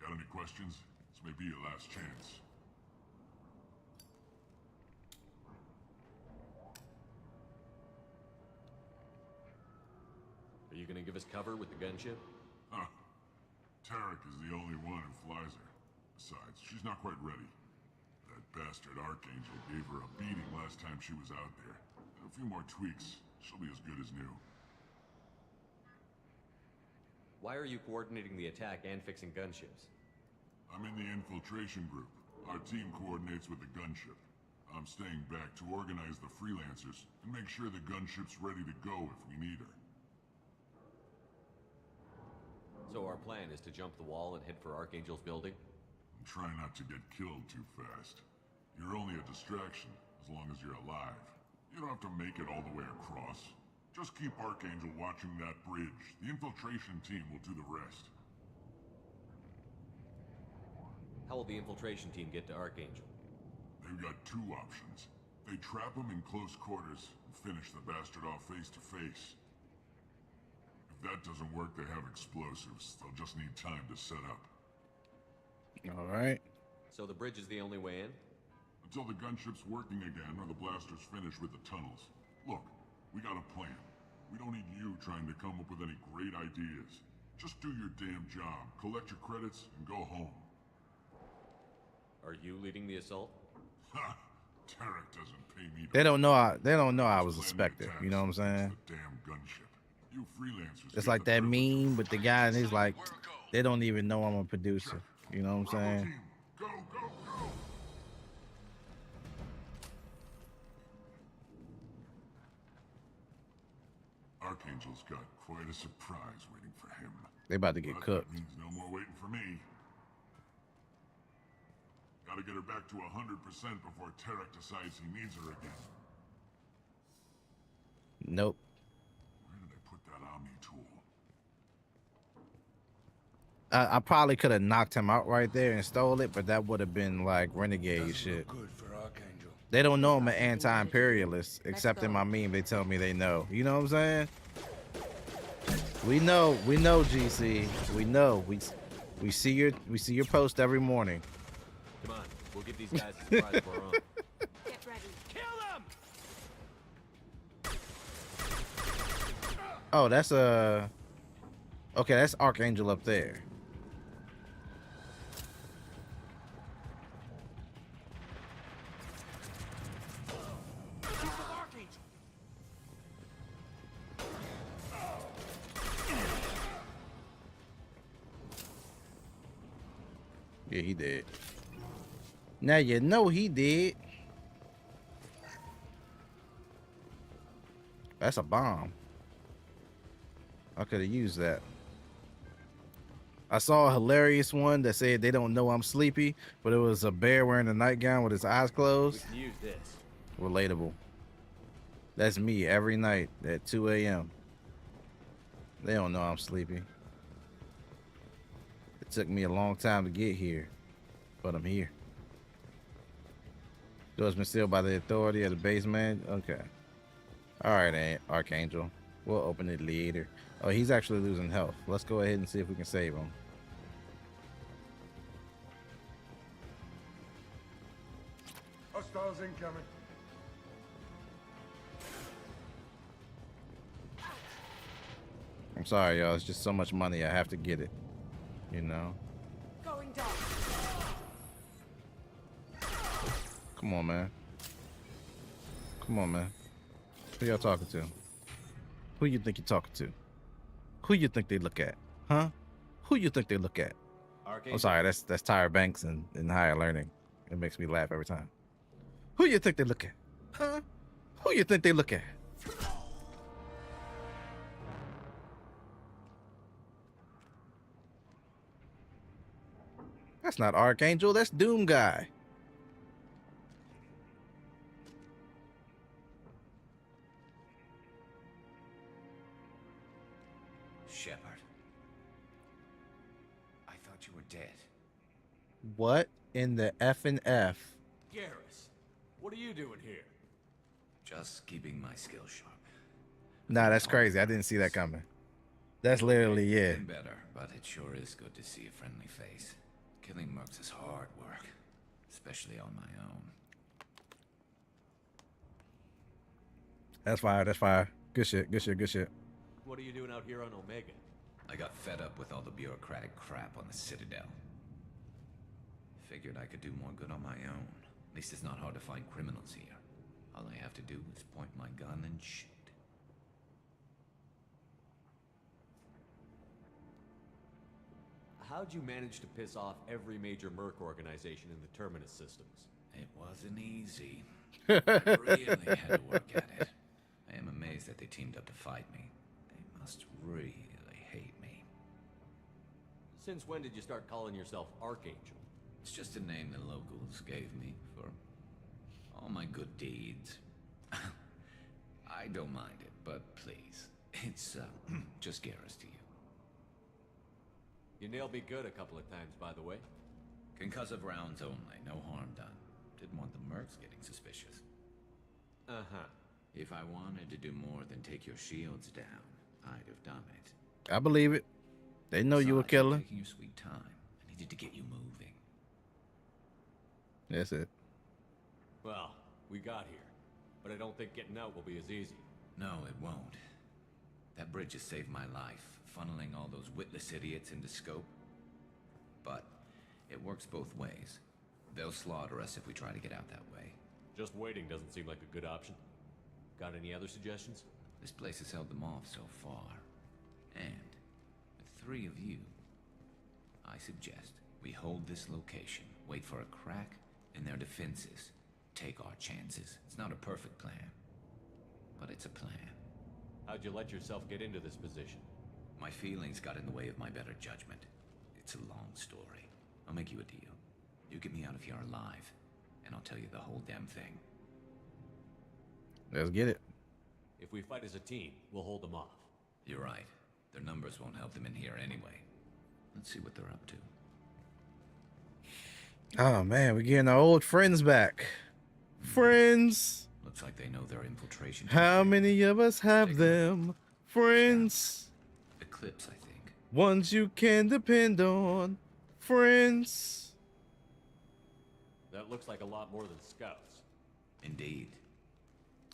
Got any questions? This may be your last chance. Are you gonna give us cover with the gunship? Huh. Tarek is the only one who flies her. Besides, she's not quite ready. That bastard Archangel gave her a beating last time she was out there. A few more tweaks, she'll be as good as new. Why are you coordinating the attack and fixing gunships? I'm in the infiltration group. Our team coordinates with the gunship. I'm staying back to organize the freelancers and make sure the gunship's ready to go if we need her. So our plan is to jump the wall and head for Archangel's building? And try not to get killed too fast. You're only a distraction, as long as you're alive. You don't have to make it all the way across. Just keep Archangel watching that bridge. The infiltration team will do the rest. How will the infiltration team get to Archangel? They've got two options. They trap him in close quarters and finish the bastard off face to face. If that doesn't work, they have explosives. They'll just need time to set up. All right. So the bridge is the only way in? Until the gunship's working again or the blasters finish with the tunnels. Look, we got a plan. We don't need you trying to come up with any great ideas. Just do your damn job, collect your credits, and go home. Are you leading the assault? Ha! Tarek doesn't pay me to... They don't know I was a plan the specter. attacks. You know what I'm saying? It's the damn gunship. You freelancers... It's get like the that privilege of meme with the guy, and he's like, they don't even know I'm a producer. You know what I'm Bravo saying? team, go, go, go! Archangel's got quite a surprise waiting for him. They about to get But cooked. that means no more waiting for me. Gotta get her back to 100% before Tarek decides he needs her again. Nope. Where did I put that Omni tool? I probably could have knocked him out right there and stole it, but that would have been like renegade shit. Good for Archangel. They don't know I'm an anti-imperialist, except in my meme they tell me they know. You know what I'm saying? We know, GC. We know. We see your post every morning. Come on, we'll give these guys a surprise of our own. Get ready. Kill them! Oh, that's okay, that's Archangel up there. Yeah, he did. Now you know he did. That's a bomb. I could have used that. I saw a hilarious one that said they don't know I'm sleepy, but it was a bear wearing a nightgown with his eyes We closed. can use this. Relatable. That's me every night at 2 a.m. They don't know I'm sleepy. It took me a long time to get here, but I'm here. Door's been sealed by the authority of the base man. Okay. All right, Archangel. We'll open it later. Oh, he's actually losing health. Let's go ahead and see if we can save him. Hostiles incoming. I'm sorry, y'all. It's just so much money. I have to get it. You know? Going down. Come on, man. Come on, man. Who y'all talking to? Who you think you're talking to? Who you think they look at? Huh? Who you think they look at? I'm sorry, that's Tyra Banks in Higher Learning. It makes me laugh every time. Who you think they look at? Huh? Who you think they look at? That's not Archangel, that's Doom Guy. Shepard. I thought you were dead. What in the F and F? Garrus, what are you doing here? Just keeping my skills sharp. Nah, that's crazy. I didn't see that coming. That's literally it. Been better, but it sure is good to see a friendly face. Killing mercs is hard work, especially on my own. That's fire. That's fire. Good shit. Good shit. Good shit. What are you doing out here on Omega? I got fed up with all the bureaucratic crap on the Citadel. Figured I could do more good on my own. At least it's not hard to find criminals here. All I have to do is point my gun and shoot. How'd you manage to piss off every major merc organization in the Terminus systems? It wasn't easy. I really had to work at it. I am amazed that they teamed up to fight me. They must really hate me. Since when did you start calling yourself Archangel? It's just a name the locals gave me for all my good deeds. I don't mind it, but please, it's just Garrus to you. You nailed me good a couple of times, by the way. Concussive rounds only, no harm done. Didn't want the mercs getting suspicious. Uh-huh. If I wanted to do more than take your shields down, I'd have done it. I believe it. They know you a Besides, you're killer. taking your sweet time. I needed to get you moving. That's it. Well, we got here. But I don't think getting out will be as easy. No, it won't. That bridge has saved my life, funneling all those witless idiots into scope. But it works both ways. They'll slaughter us if we try to get out that way. Just waiting doesn't seem like a good option. Got any other suggestions? This place has held them off so far. And with 3 of you, I suggest we hold this location, wait for a crack in their defenses, take our chances. It's not a perfect plan, but it's a plan. How'd you let yourself get into this position? My feelings got in the way of my better judgment. It's a long story. I'll make you a deal. You get me out of here alive, and I'll tell you the whole damn thing. Let's get it. If we fight as a team, we'll hold them off. You're right. Their numbers won't help them in here anyway. Let's see what they're up to. Oh man, we're getting our old friends back. Friends. Looks like they know their infiltration. How many of us have them? Friends. Eclipse, I think. Ones you can depend on. Friends. That looks like a lot more than scouts. Indeed.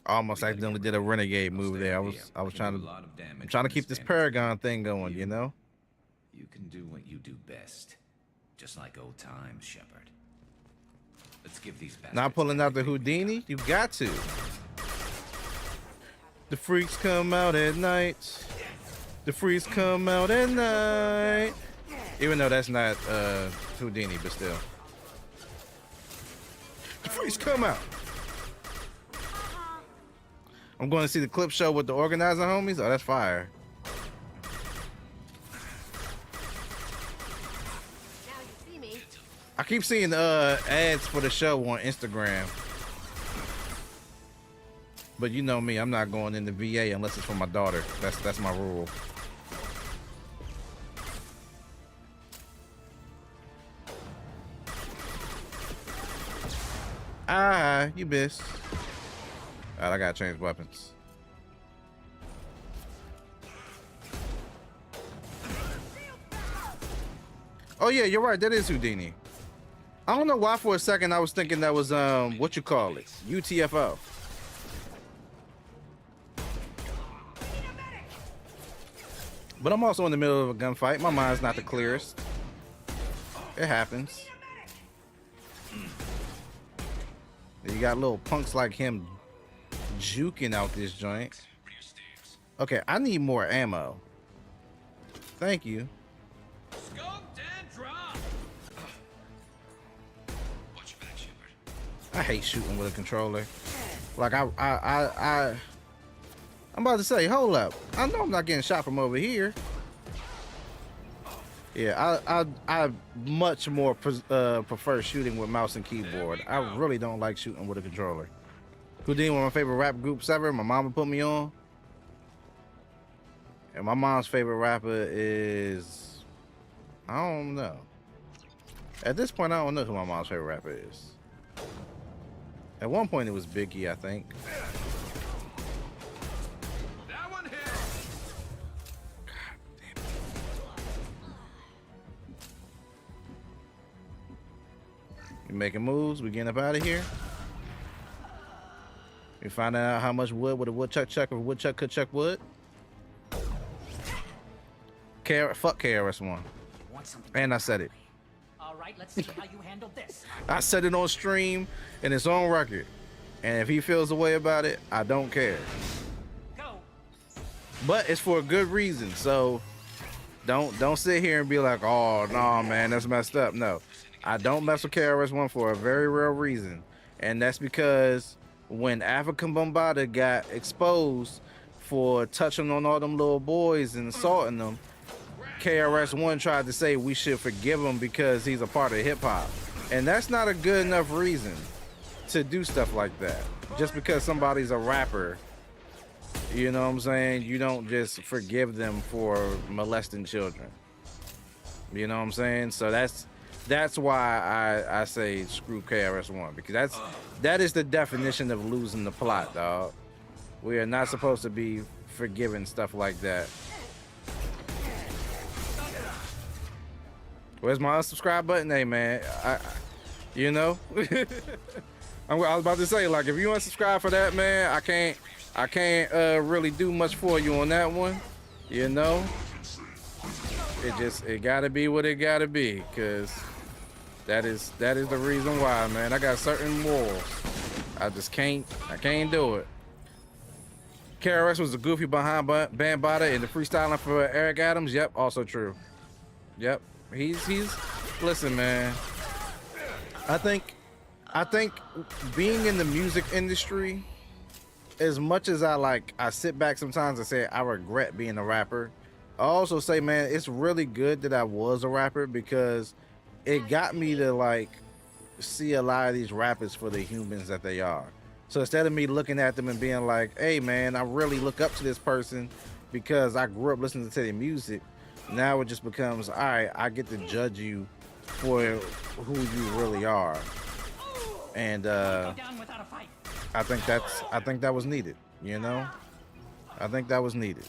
I almost accidentally did a renegade move there. I was trying to I'm trying to keep this Paragon thing going, you know? You can do what you do best. Just like old times, Shepard. Let's give these bastards Not pulling out the everything we Houdini? got. You got to. The freaks come out at night. The freaks come out at night. Even though that's not Houdini, but still. The freaks come out. I'm going to see the clip show with the organizer homies. Oh, that's fire. Now you see me. I keep seeing ads for the show on Instagram. But you know me, I'm not going into VA unless it's for my daughter. That's my rule. Ah, you missed. Alright, I gotta change weapons. Oh yeah, you're right. That is Houdini. I don't know why for a second I was thinking that was what you call it, UTFO. But I'm also in the middle of a gunfight. My mind's not the clearest. It happens. You got little punks like him juking out this joint. Okay, I need more ammo. Thank you. Scoped and dropped. Watch your back, Shepard. I hate shooting with a controller. Like I'm about to say, hold up. I know I'm not getting shot from over here. Yeah, I much more prefer shooting with mouse and keyboard. I really don't like shooting with a controller. Houdini, one of my favorite rap groups ever. My mama put me on. And my mom's favorite rapper is, I don't know. At this point, I don't know who my mom's favorite rapper is. At one point, it was Biggie, I think. That one hit. God damn it. You making moves? We getting up out of here? We find out how much wood would a woodchuck chuck if a woodchuck could chuck wood? Fuck KRS-One. And I said it. All right, let's see how you handle this. I said it on stream and it's on record. And if he feels a way about it, I don't care. Go. But it's for a good reason. So don't sit here and be like, oh no, man, that's messed up. No. I don't mess with KRS-One for a very real reason. And that's because when African Bombada got exposed for touching on all them little boys and assaulting them, KRS-One tried to say we should forgive him because he's a part of hip-hop. And that's not a good enough reason to do stuff like that. Just because somebody's a rapper, you know what I'm saying? You don't just forgive them for molesting children. You know what I'm saying? So that's why I say screw KRS-One, because that is the definition of losing the plot, dog. We are not supposed to be forgiving stuff like that. Where's my unsubscribe button? Hey, man, you know, I was about to say, like, if you unsubscribe for that, man, I can't really do much for you on that one. You know, it gotta be what it gotta be, cause that is the reason why, man. I got certain morals. I can't do it. KRS was a goofy behind Bambaataa in the freestyling for Eric Adams. Yep, also true. Yep. He's listen, man. I think being in the music industry, as much as I sit back sometimes and say I regret being a rapper, I also say, man, it's really good that I was a rapper, because it got me to like see a lot of these rappers for the humans that they are. So instead of me looking at them and being like, hey man, I really look up to this person because I grew up listening to their music, now it just becomes, all right, I get to judge you for who you really are. And I think that was needed, you know? I think that was needed.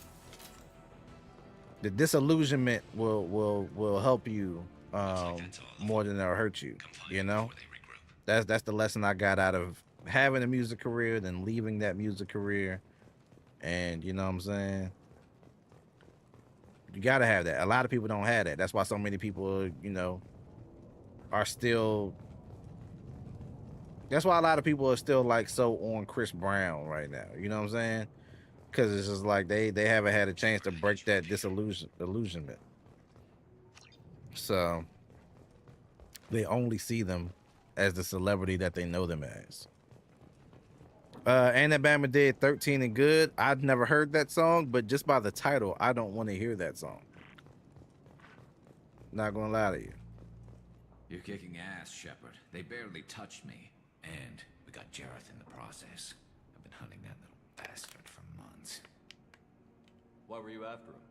The disillusionment will help you more than it'll hurt you, you know? That's the lesson I got out of having a music career, then leaving that music career. And you know what I'm saying? You gotta have that. A lot of people don't have that. That's why so many people, you know, are still. That's why a lot of people are still like so on Chris Brown right now. You know what I'm saying? Because it's just like they haven't had a chance to break that illusionment. So they only see them as the celebrity that they know them as. And that Bama did 13 and Good. I'd never heard that song, but just by the title, I don't want to hear that song. Not gonna lie to you. You're kicking ass, Shepard. They barely touched me. And we got Jareth in the process. I've been hunting that little bastard for months. Why were you after him?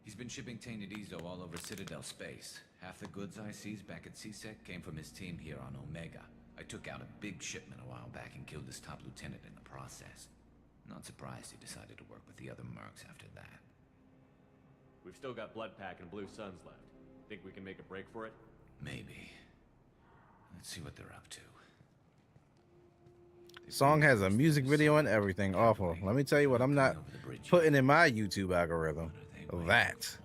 He's been shipping tainted Ezo all over Citadel space. Half the goods I seized back at CSEC came from his team here on Omega. I took out a big shipment a while back and killed his top lieutenant in the process. Not surprised he decided to work with the other mercs after that. We've still got Bloodpack and Blue Suns left. Think we can make a break for it? Maybe. Let's see what they're up to. Song has a music video and everything. Awful. Let me tell you what I'm not putting in my YouTube algorithm. What are they that.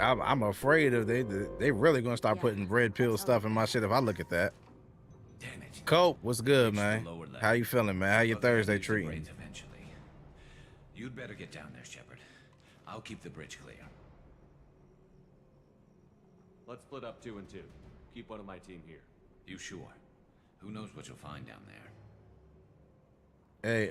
I'm afraid of they really gonna start putting red pill stuff in my shit if I look at that. Damn it. Cope, what's good, Reach the man? lower level. How you feeling, man? How your But we gotta Thursday use the treating? brains eventually. You'd better get down there, Shepard. I'll keep the bridge clear. Let's split up 2 and 2. Keep one of my team here. You sure? Who knows what you'll find down there? Hey,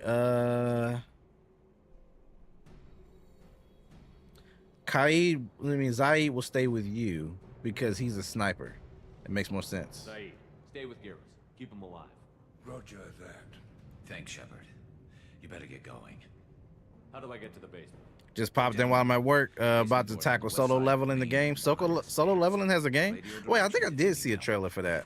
Zaid will stay with you because he's a sniper. It makes more sense. Zaid, stay with Garrus. Keep him alive. Roger that. Thanks, Shepard. You better get going. How do I get to the basement? Just popped in while I'm at work, about to tackle solo leveling in the game. Solo leveling has a game? Wait, I think I did see a trailer for that.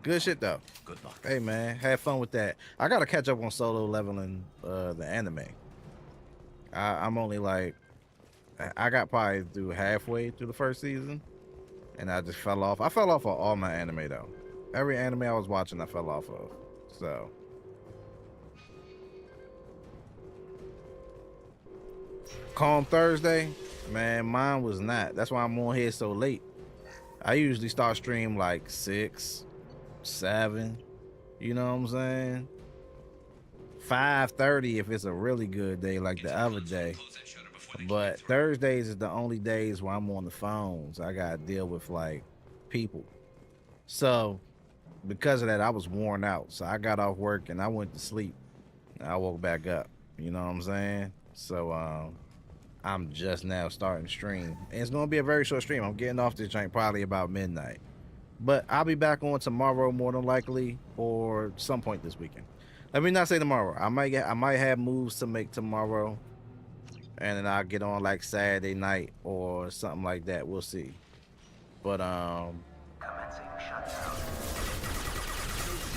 Good shit, though. Good luck. Hey, man, have fun with that. I got to catch up on solo leveling, the anime. I'm only like, I got probably through halfway through the first season, and I just fell off. I fell off of all my anime, though. Every anime I was watching, I fell off of. So... Calm Thursday, man, mine was not. That's why I'm on here so late. I usually start stream like 6, 7, you know what I'm saying? 5:30 if it's a really good day like the other day. But Thursdays is the only days where I'm on the phones. I gotta deal with like people. So because of that, I was worn out. So I got off work and I went to sleep. I woke back up. You know what I'm saying? So I'm just now starting to stream. And it's gonna be a very short stream. I'm getting off this joint probably about midnight. But I'll be back on tomorrow more than likely, or some point this weekend. Let me not say tomorrow. I might have moves to make tomorrow, and then I'll get on like Saturday night or something like that. We'll see. But we're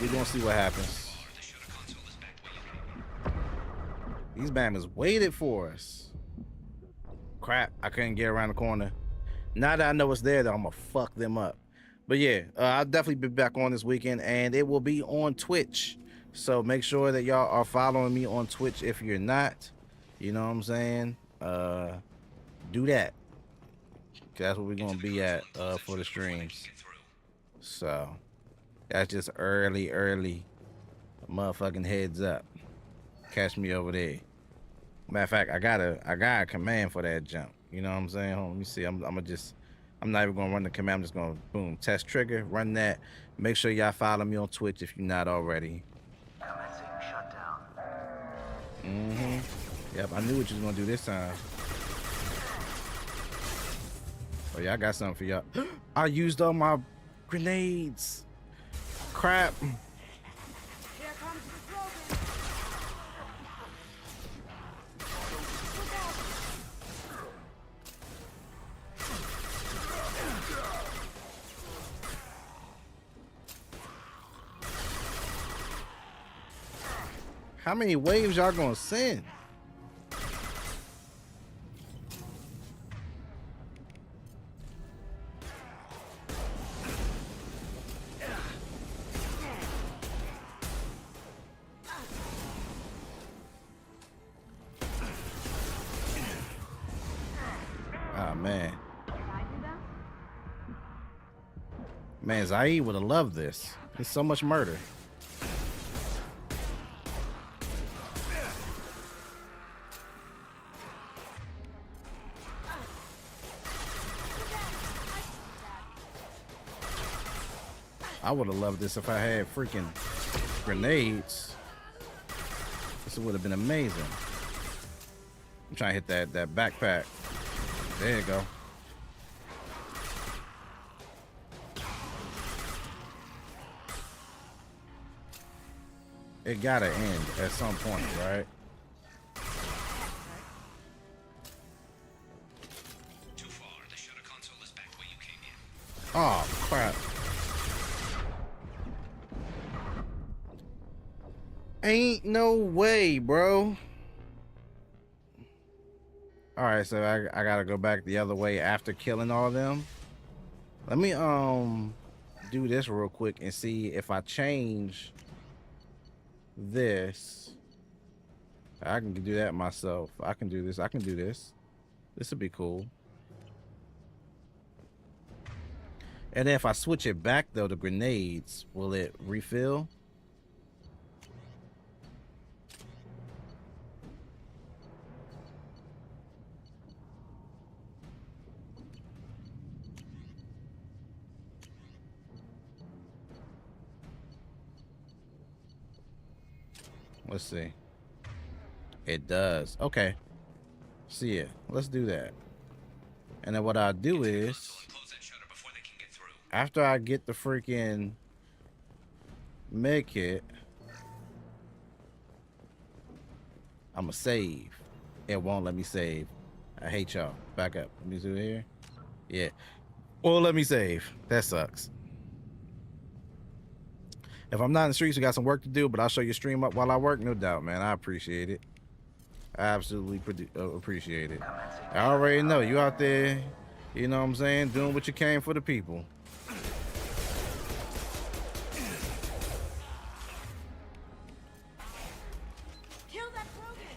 gonna see what happens. These bammers waited for us. Crap, I couldn't get around the corner. Now that I know it's there, though, I'm gonna fuck them up. But yeah, I'll definitely be back on this weekend, and it will be on Twitch. So make sure that y'all are following me on Twitch if you're not. You know what I'm saying? Do that. That's what we're gonna be at for the streams. So that's just early motherfucking heads up. Catch me over there. Matter of fact, I got a command for that jump. You know what I'm saying? Hold on, let me see. I'm not even gonna run the command. I'm just gonna boom, test trigger, run that. Make sure y'all follow me on Twitch if you're not already. Yep, I knew what you was gonna do this time. Oh yeah, I got something for y'all. I used all my grenades. Crap. How many waves y'all gonna send? Oh man. Man, Zaid would have loved this. There's so much murder. I would have loved this if I had freaking grenades. This would have been amazing. I'm trying to hit that backpack. There you go. It gotta end at some point, right? Too far. The shutter console is back where you came in. Oh crap. Ain't no way, bro. All right, so I gotta go back the other way after killing all of them. Let me do this real quick and see if I change this. I can do that myself. I can do this. I can do this. This would be cool. And then if I switch it back though, the grenades, will it refill? Let's see. It does. Okay. See it. Let's do that. And then what I'll do is, after I get the freaking med kit, I'ma save. It won't let me save. I hate y'all. Back up. Let me do it here. Yeah. Well, let me save. That sucks. If I'm not in the streets, we got some work to do, but I'll show you stream up while I work. No doubt, man. I appreciate it. I absolutely appreciate it. I already know you out there, you know what I'm saying, doing what you can for the people. Kill that Krogan!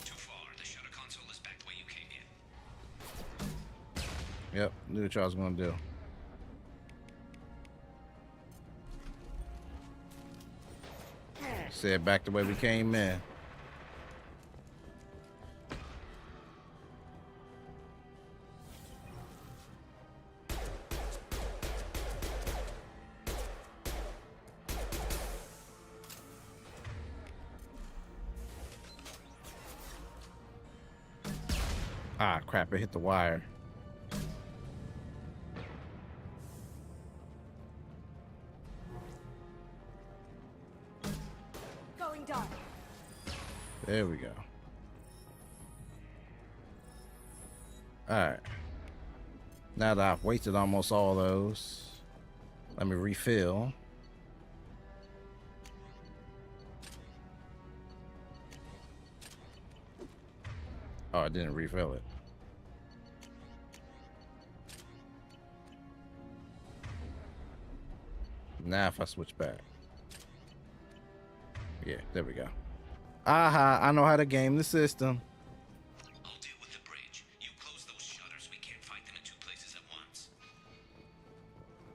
Too far. The shutter console is back the way you came in. Yep, knew what y'all was gonna do. Said back the way we came in. Ah, crap, it hit the wire. Going dark. There we go. Alright. Now that I've wasted almost all those, let me refill. Oh, I didn't refill it. Now if I switch back. Yeah, there we go. Aha, I know how to game the system. I'll deal with the bridge. You close those shutters. We can't fight them in two places at once.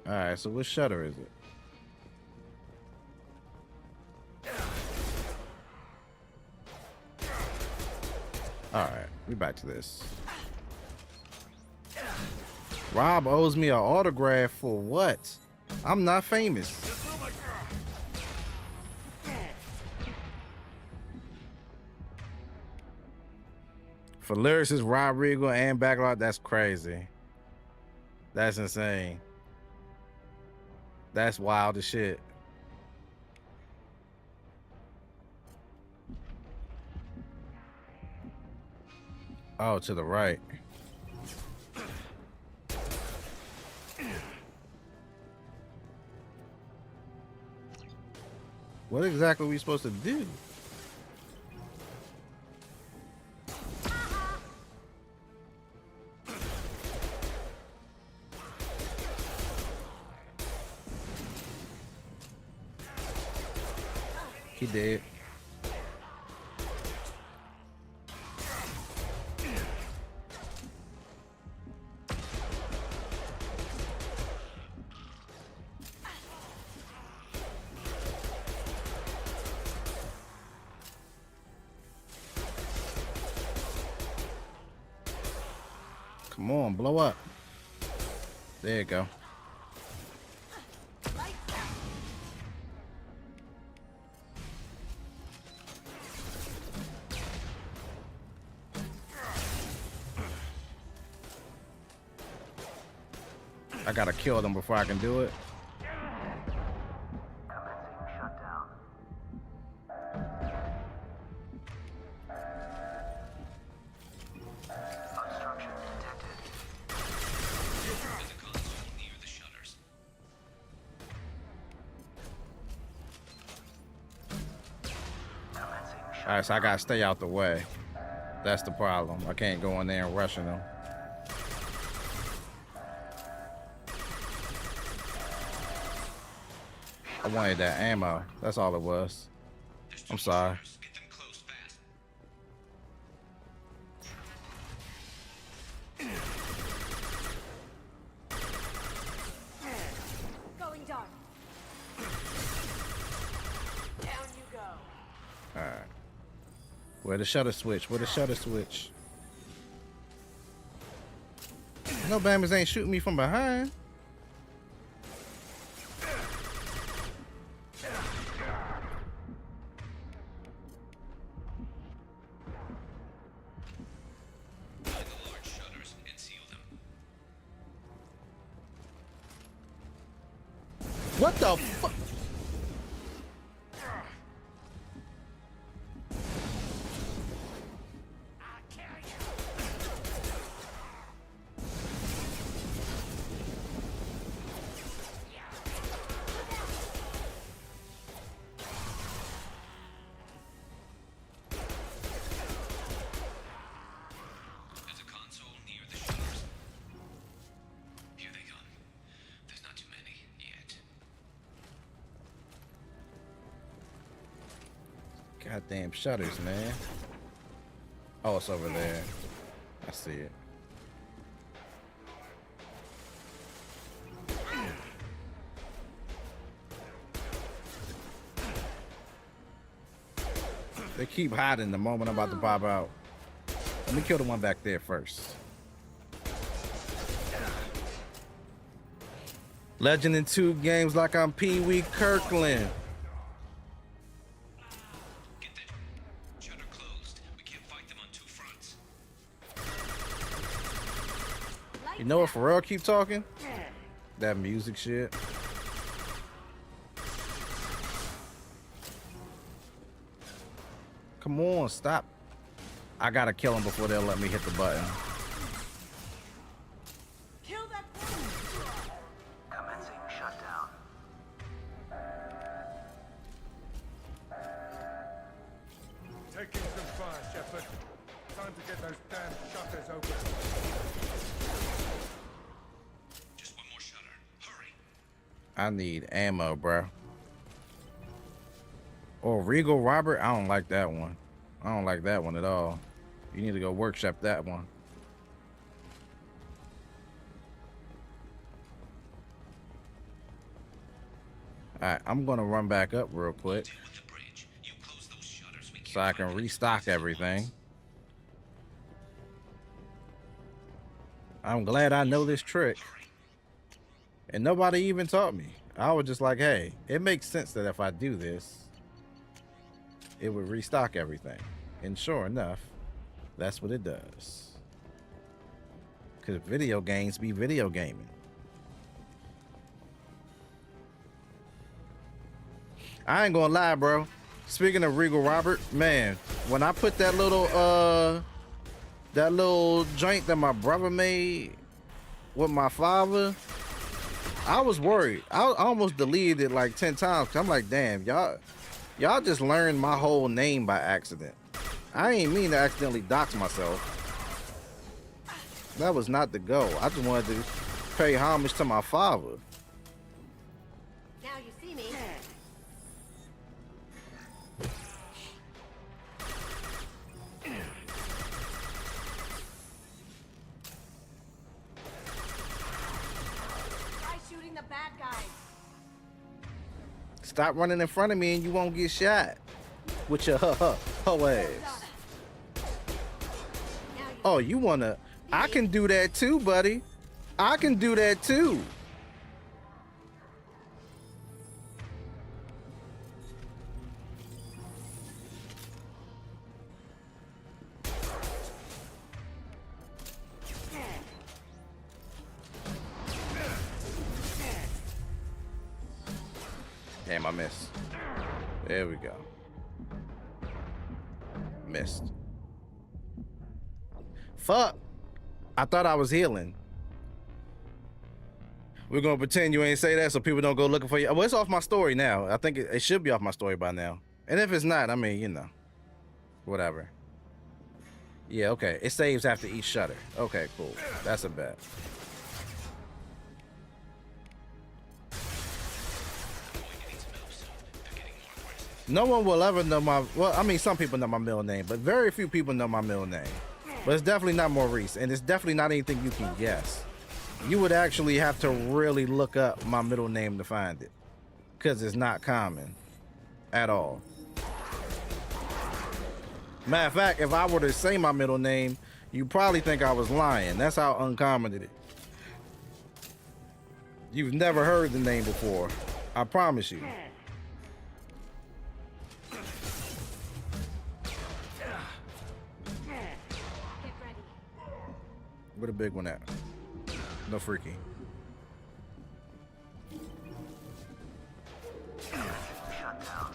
Alright, so what shutter is it? Alright, we back to this. Rob owes me an autograph for what? I'm not famous. For lyricist Rob Riggle and Backlot, that's crazy. That's insane. That's wild as shit. Oh, to the right. What exactly are we supposed to do? He did. Come on, blow up. There you go. I gotta kill them before I can do it. Alright, so I gotta stay out the way. That's the problem. I can't go in there and rushing them. I wanted that ammo. That's all it was. I'm sorry. Get them close fast. Going dark. Down you go. All right. Where the shutter switch? Where the shutter switch? No bammers ain't shooting me from behind. Find the large shutters and seal them. What the fuck? There's a console near the shutters. Here they come. There's not too many yet. Goddamn shutters, man. Oh, it's over there. I see it. They keep hiding the moment I'm about to pop out. Let me kill the one back there first. Legend in 2 games like I'm Pee Wee Kirkland. Get that shutter closed. We can't fight them on 2 fronts. You know what Pharrell keep talking? That music shit. Come on, stop. I gotta kill him before they'll let me hit the button. Kill that broken. Commencing shutdown. Taking some fire, Shepard. Time to get those damn shutters open. Just one more shutter. Hurry. I need ammo, bro. Oh, Regal Robert? I don't like that one. I don't like that one at all. You need to go workshop that one. Alright, I'm gonna run back up real quick Deal with the bridge. You close those shutters. We can't so I fight can them in restock places at everything. once. I'm glad I know this trick. Hurry. And nobody even taught me. I was just like, hey, it makes sense that if I do this, it would restock everything. And sure enough, that's what it does. Because video games be video gaming. I ain't gonna lie, bro. Speaking of Regal Robert, man, when I put that little joint that my brother made with my father, I was worried. I almost deleted it like 10 times. 'Cause I'm like, damn, y'all just learned my whole name by accident. I ain't mean to accidentally dox myself. That was not the goal. I just wanted to pay homage to my father. Now you see me. Try shooting the bad guys. Stop running in front of me and you won't get shot with your ho ass. Now you Oh, you wanna? I can do that too, buddy. I can do that too. Damn, I missed. There we go. Missed. Fuck. I thought I was healing. We're gonna pretend you ain't say that so people don't go looking for you. Well, it's off my story now. I think it should be off my story by now. And if it's not, I mean, you know, whatever. Yeah, okay. It saves after each shutter. Okay, cool. That's a bet. No one will ever know my, well, I mean, some people know my middle name, but very few people know my middle name. But it's definitely not Maurice, and it's definitely not anything you can guess. You would actually have to really look up my middle name to find it, because it's not common at all. Matter of fact, if I were to say my middle name, you probably think I was lying. That's how uncommon it is. You've never heard the name before. I promise you. Where the big one at? No freaky. Shut down.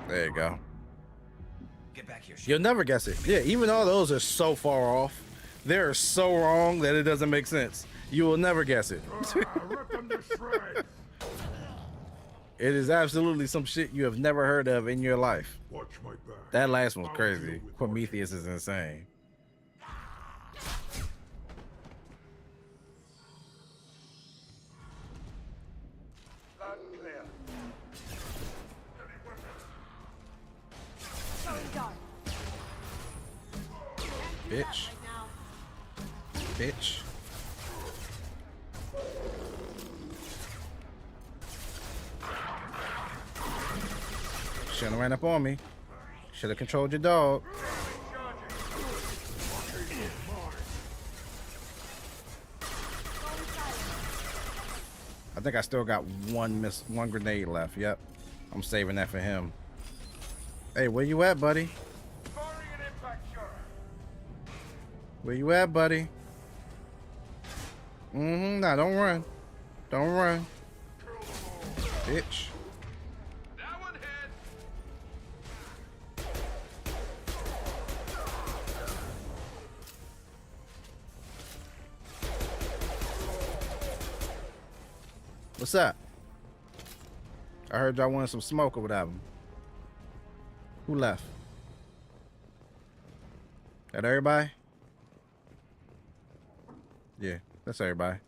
There you go. Get back here. You'll never guess it. Yeah, even though those are so far off, they're so wrong that it doesn't make sense. You will never guess it. Rip them to shreds. It is absolutely some shit you have never heard of in your life. Watch my back. That last one's crazy. Prometheus is insane. Loud and clear. Going dark. Bitch. Right now. Bitch. Shouldn't have ran up on me. Should have controlled your dog. I think I still got one grenade left. Yep. I'm saving that for him. Hey, where you at, buddy? Firing an impact shot. Where you at, buddy? Nah, don't run. Don't run. Bitch. That one hit. What's up? I heard y'all wanted some smoke or whatever. Who left? That everybody? Yeah, that's everybody.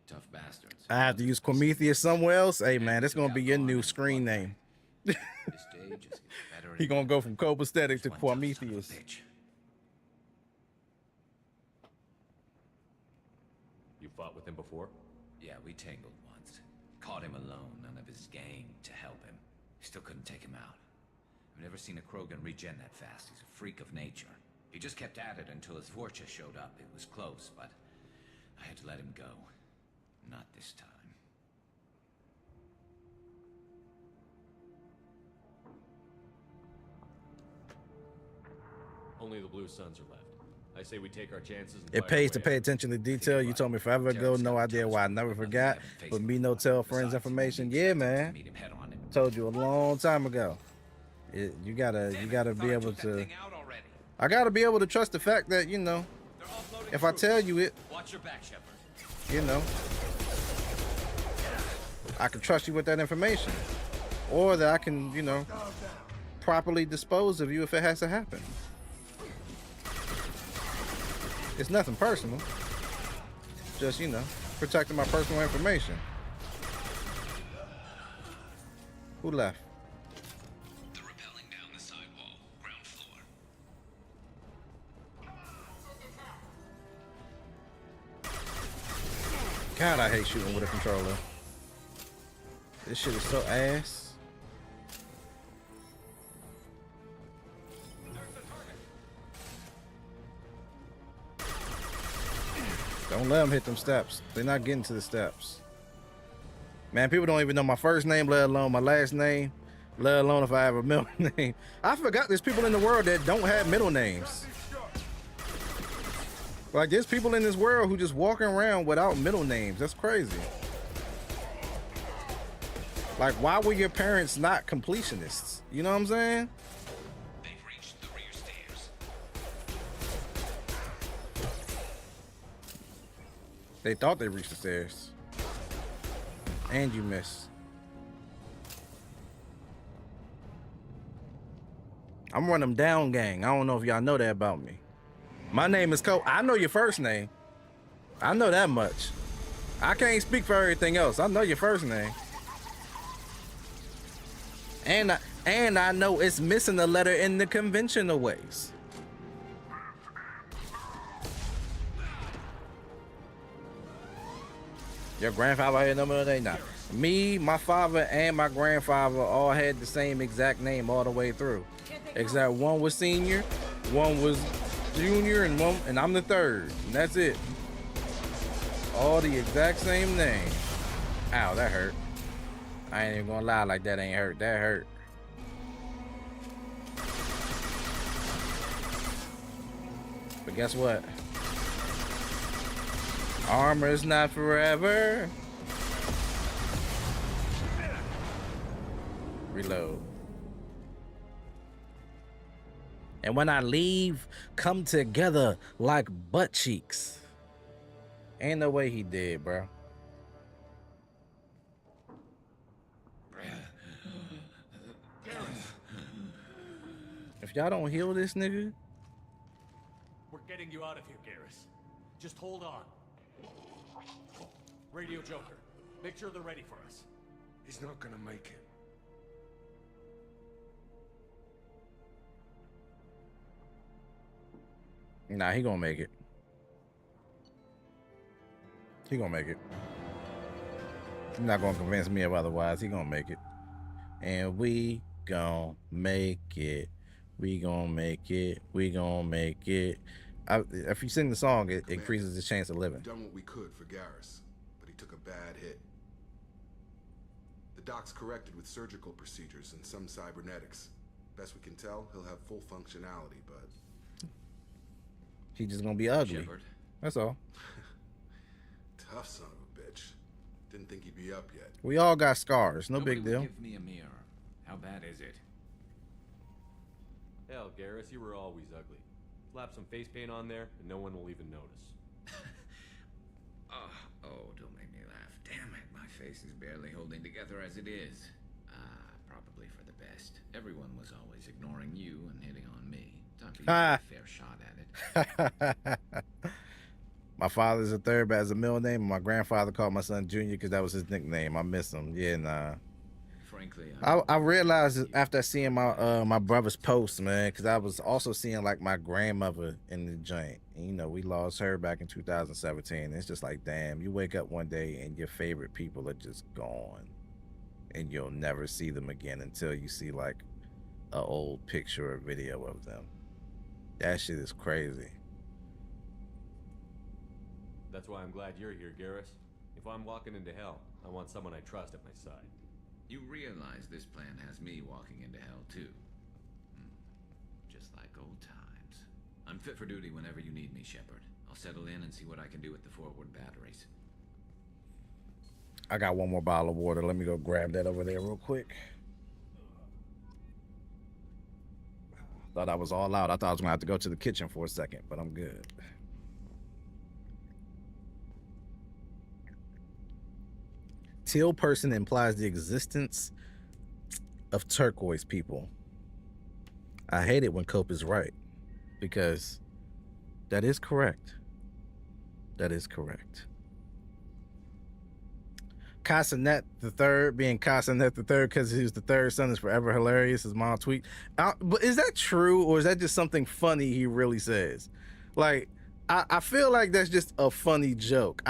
Tough bastards. I have to use Prometheus somewhere else. Hey man, that's gonna be your new screen name. This day just gets better and He gonna go from copacetic to This one tough son of a Prometheus. bitch. You fought with him before? Yeah, we tangled once. Caught him alone, none of his gang to help him. Still couldn't take him out. I've never seen a Krogan regen that fast. He's a freak of nature. He just kept at it until his Vorcha showed up. It was close, but I had to let him go. Not this time. Only the Blue Suns are left. I say we take our chances and It fight pays our to way pay out. attention to detail. You told me forever ago, no idea why I never forgot. But me no tell friends information. Yeah, man. Meet him head on it. Told you a long time ago. You gotta be able to. I gotta be able to trust the fact that, you know, They're offloading if I troops. tell you it, Watch your back, Shepard. you know, I can trust you with that information, or that I can, you know, properly dispose of you if it has to happen. It's nothing personal, just, you know, protecting my personal information. Who left? They're rappelling down the sidewall, ground floor. God, I hate shooting with a controller. This shit is so ass. Don't let them hit them steps. They're not getting to the steps. Man, people don't even know my first name, let alone my last name, let alone if I have a middle name. I forgot there's people in the world that don't have middle names. Like, there's people in this world who just walking around without middle names. That's crazy. Like, why were your parents not completionists? You know what I'm saying? They've reached the rear stairs. They thought they reached the stairs. And you missed. I'm running them down gang. I don't know if y'all know that about me. My name is Cole. I know your first name. I know that much. I can't speak for everything else. I know your first name. And I know it's missing a letter in the conventional ways. Your grandfather had no middle name? Nah. Me, my father, and my grandfather all had the same exact name all the way through. Except one was senior, one was junior, and I'm the third. And that's it. All the exact same name. Ow, that hurt. I ain't even gonna lie, like that ain't hurt. That hurt. But guess what? Armor's not forever. Reload. And when I leave, come together like butt cheeks. Ain't no way he did, bro. If y'all don't heal this nigga. We're getting you out of here, Garrus. Just hold on. Radio Joker, make sure they're ready for us. He's not gonna make it. Nah, he gonna make it. He gonna make it. You're not gonna convince me of otherwise. He gonna make it. And we gonna make it. We gonna make it. We gonna make it. If you sing the song, it increases his chance of living. We've done what we could for Garrus, but he took a bad hit. The doc's corrected with surgical procedures and some cybernetics. Best we can tell, he'll have full functionality, but he's just gonna be ugly. Shepard. That's all. Tough son of a bitch. Didn't think he'd be up yet. We all got scars. No Nobody big would deal. Give me a mirror. How bad is it? Hell, Garrus, you were always ugly. Slap some face paint on there, and no one will even notice. Oh, don't make me laugh. Damn it, my face is barely holding together as it is. Probably for the best. Everyone was always ignoring you and hitting on me. Time for you to get a fair shot at it. My father's a third, but as a middle name, my grandfather called my son Junior because that was his nickname. I miss him. Yeah, nah. Frankly, I realized after seeing my brother's post, man, because I was also seeing like my grandmother in the joint. And, you know, we lost her back in 2017. It's just like, damn, you wake up one day and your favorite people are just gone, and you'll never see them again until you see like an old picture or video of them. That shit is crazy. That's why I'm glad you're here, Garrus. If I'm walking into hell, I want someone I trust at my side. you realize this plan has me walking into hell, too. Just like old times. I'm fit for duty whenever you need me, Shepard. I'll settle in and see what I can do with the forward batteries. I got one more bottle of water. Let me go grab that over there real quick. Thought I was all out. I thought I was gonna have to go to the kitchen for a second, but I'm good. Teal person implies the existence of turquoise people. I hate it when Cope is right, because that is correct. That is correct. Casanet the third, being Casanet the third because he was the third son, is forever hilarious. His mom tweet. But is that true, or is that just something funny he really says? Like, I feel like that's just a funny joke.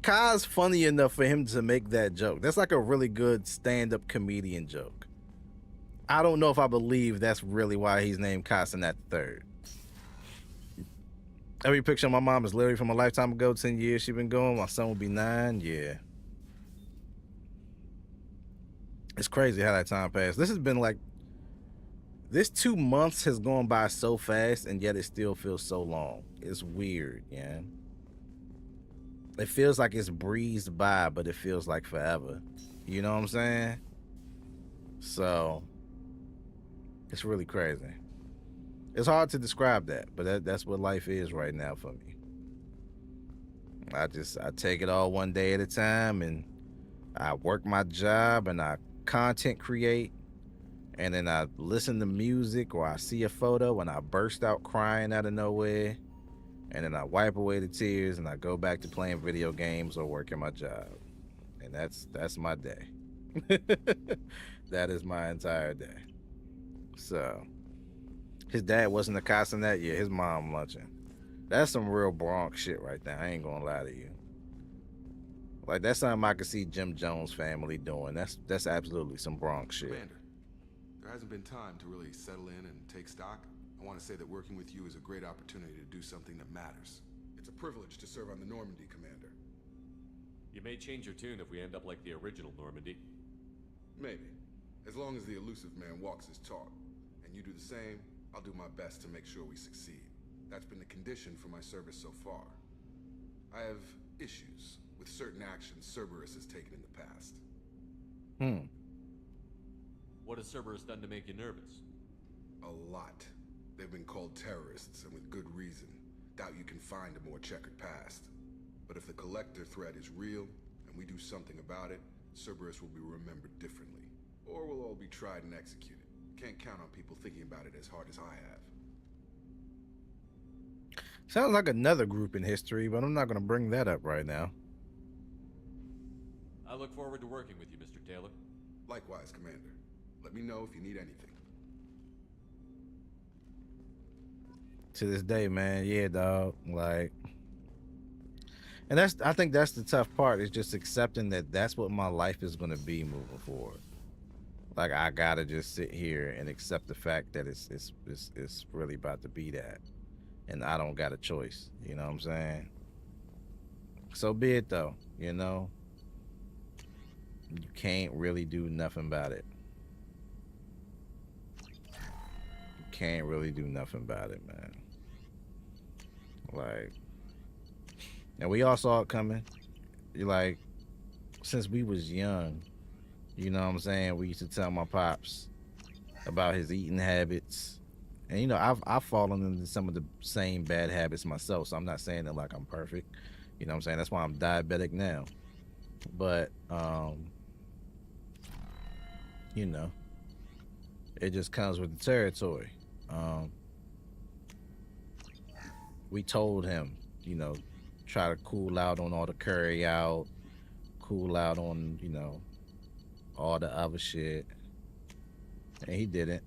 Kai's funny enough for him to make that joke. That's like a really good stand-up comedian joke. I don't know if I believe that's really why he's named Casanet the third. Every picture of my mom is literally from a lifetime ago. 10 years she been going. My son will be 9. Yeah. It's crazy how that time passed. This has been like, this 2 months has gone by so fast, and yet it still feels so long. It's weird, yeah. It feels like it's breezed by, but it feels like forever. You know what I'm saying? So, it's really crazy. It's hard to describe that, but that's what life is right now for me. I take it all one day at a time, and I work my job, and I content create, and then I listen to music or I see a photo and I burst out crying out of nowhere, and then I wipe away the tears and I go back to playing video games or working my job. And that's my day. That is my entire day. So his dad wasn't accosting that. Yeah, his mom lunching. That's some real Bronx shit right there. I ain't gonna lie to you. Like, that's something I could see Jim Jones' family doing. That's absolutely some Bronx shit. Commander, there hasn't been time to really settle in and take stock. I want to say that working with you is a great opportunity to do something that matters. It's a privilege to serve on the Normandy, Commander. You may change your tune if we end up like the original Normandy. Maybe. As long as the elusive man walks his talk, and you do the same, I'll do my best to make sure we succeed. That's been the condition for my service so far. I have issues with certain actions Cerberus has taken in the past. What has Cerberus done to make you nervous? A lot. They've been called terrorists, and with good reason. Doubt you can find a more checkered past. But if the Collector threat is real, and we do something about it, Cerberus will be remembered differently. Or we'll all be tried and executed. Can't count on people thinking about it as hard as I have. Sounds like another group in history, but I'm not gonna bring that up right now. I look forward to working with you, Mr. Taylor. Likewise, Commander. Let me know if you need anything. To this day, man, yeah, dog. Like, and I think that's the tough part, is just accepting that that's what my life is gonna be moving forward. Like, I gotta just sit here and accept the fact that it's really about to be that, and I don't got a choice. You know what I'm saying? So be it, though. You know, you can't really do nothing about it. You can't really do nothing about it, man. Like, and we all saw it coming. Like, since we was young. You know what I'm saying? We used to tell my pops about his eating habits. And, you know, I've fallen into some of the same bad habits myself. So I'm not saying that like I'm perfect. You know what I'm saying? That's why I'm diabetic now. But, you know, it just comes with the territory. We told him, you know, try to cool out on all the curry out, cool out on, you know, all the other shit, and he didn't.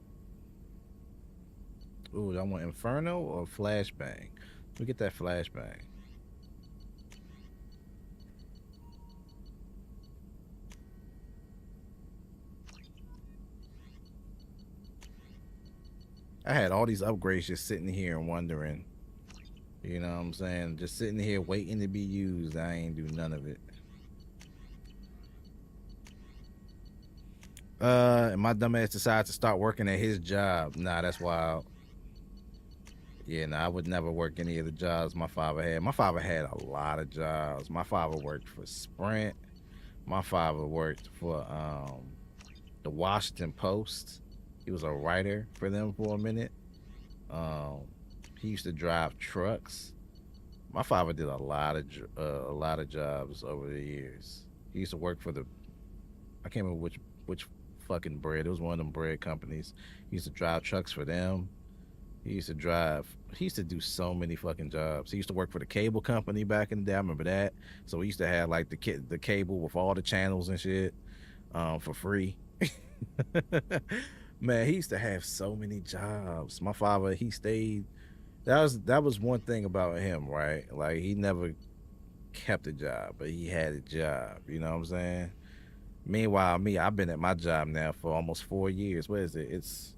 Ooh, I want Inferno or Flashbang. We get that Flashbang. I had all these upgrades just sitting here and wondering, you know what I'm saying? Just sitting here waiting to be used. I ain't do none of it. And my dumbass decided to start working at his job. Nah, that's wild. Yeah, nah, I would never work any of the jobs my father had. My father had a lot of jobs. My father worked for Sprint. My father worked for the Washington Post. He was a writer for them for a minute. He used to drive trucks. My father did a lot of jobs over the years. He used to work for I can't remember which fucking bread. It was one of them bread companies. He used to drive trucks for them. He used to do so many fucking jobs. He used to work for the cable company back in the day. I remember that. So he used to have like the cable with all the channels and shit for free. Man, he used to have so many jobs. My father, he stayed. That was one thing about him, right? Like, he never kept a job, but he had a job. You know what I'm saying? Meanwhile, me, I've been at my job now for almost 4 years. What is it? It's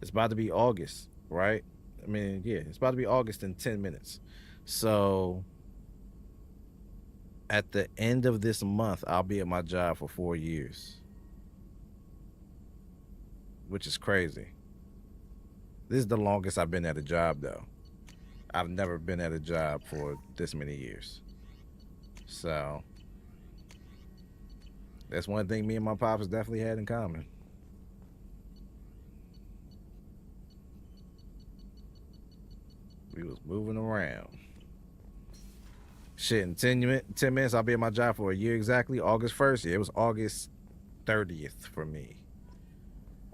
about to be August, right? I mean, yeah, it's about to be August in 10 minutes. So at the end of this month, I'll be at my job for 4 years, which is crazy. This is the longest I've been at a job, though. I've never been at a job for this many years. So that's one thing me and my pops definitely had in common. We was moving around. Shit, in 10 minutes, I'll be at my job for a year exactly. August 1st. Yeah, it was August 30th for me.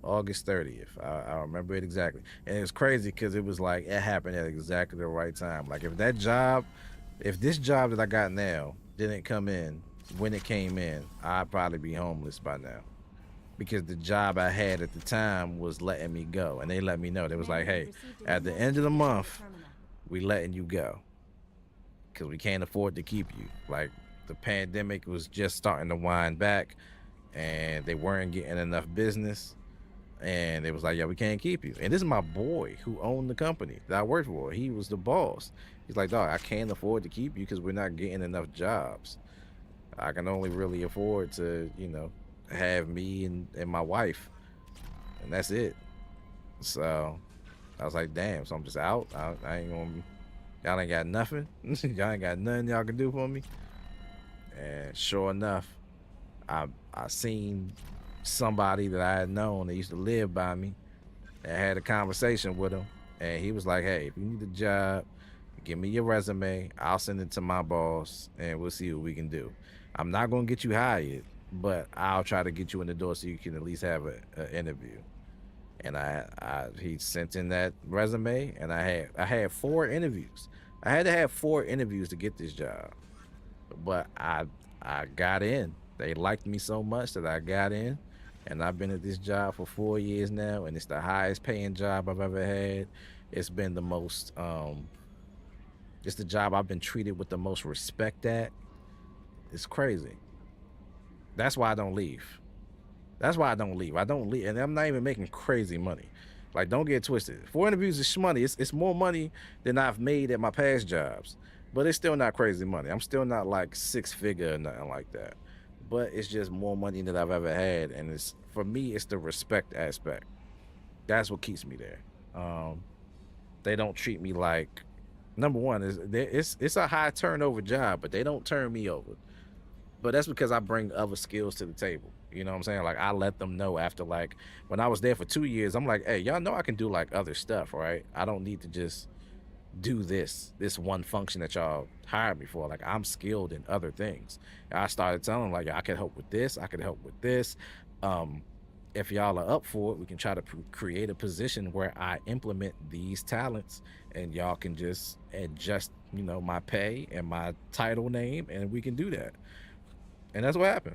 August 30th. I remember it exactly. And it's crazy because it was like it happened at exactly the right time. Like if this job that I got now didn't come in when it came in, I'd probably be homeless by now. Because the job I had at the time was letting me go. And they let me know. They was like, hey, at the end of the month, we letting you go. Because we can't afford to keep you. Like, the pandemic was just starting to wind back, and they weren't getting enough business. And it was like, yeah, we can't keep you. And this is my boy who owned the company that I worked for. He was the boss. He's like, dog, I can't afford to keep you because we're not getting enough jobs. I can only really afford to, have me and my wife, and that's it. So I was like, damn. So I'm just out. I ain't gonna. Y'all ain't got nothing. Y'all ain't got nothing y'all can do for me. And sure enough, I seen somebody that I had known that used to live by me, and had a conversation with him, and he was like, hey, if you need a job, give me your resume. I'll send it to my boss, and we'll see what we can do. I'm not gonna get you hired, but I'll try to get you in the door so you can at least have an interview. And he sent in that resume, and I had 4 interviews. I had to have 4 interviews to get this job, but I got in. They liked me so much that I got in, and I've been at this job for 4 years now, and it's the highest paying job I've ever had. It's been the most it's the job I've been treated with the most respect at. It's crazy. That's why I don't leave. That's why I don't leave. I don't leave, and I'm not even making crazy money. Like, don't get twisted. 4 interviews is money. It's more money than I've made at my past jobs, but it's still not crazy money. I'm still not like 6-figure or nothing like that. But it's just more money than I've ever had, and it's, for me, it's the respect aspect. That's what keeps me there. They don't treat me like, number one, it's a high turnover job, but they don't turn me over. But that's because I bring other skills to the table. You know what I'm saying? Like, I let them know after, like, when I was there for 2 years, I'm like, hey, y'all know I can do like other stuff, right? I don't need to just do this one function that y'all hired me for. Like, I'm skilled in other things. And I started telling them, like, I can help with this, I can help with this. If y'all are up for it, we can try to create a position where I implement these talents, and y'all can just adjust, my pay and my title name, and we can do that. And that's what happened.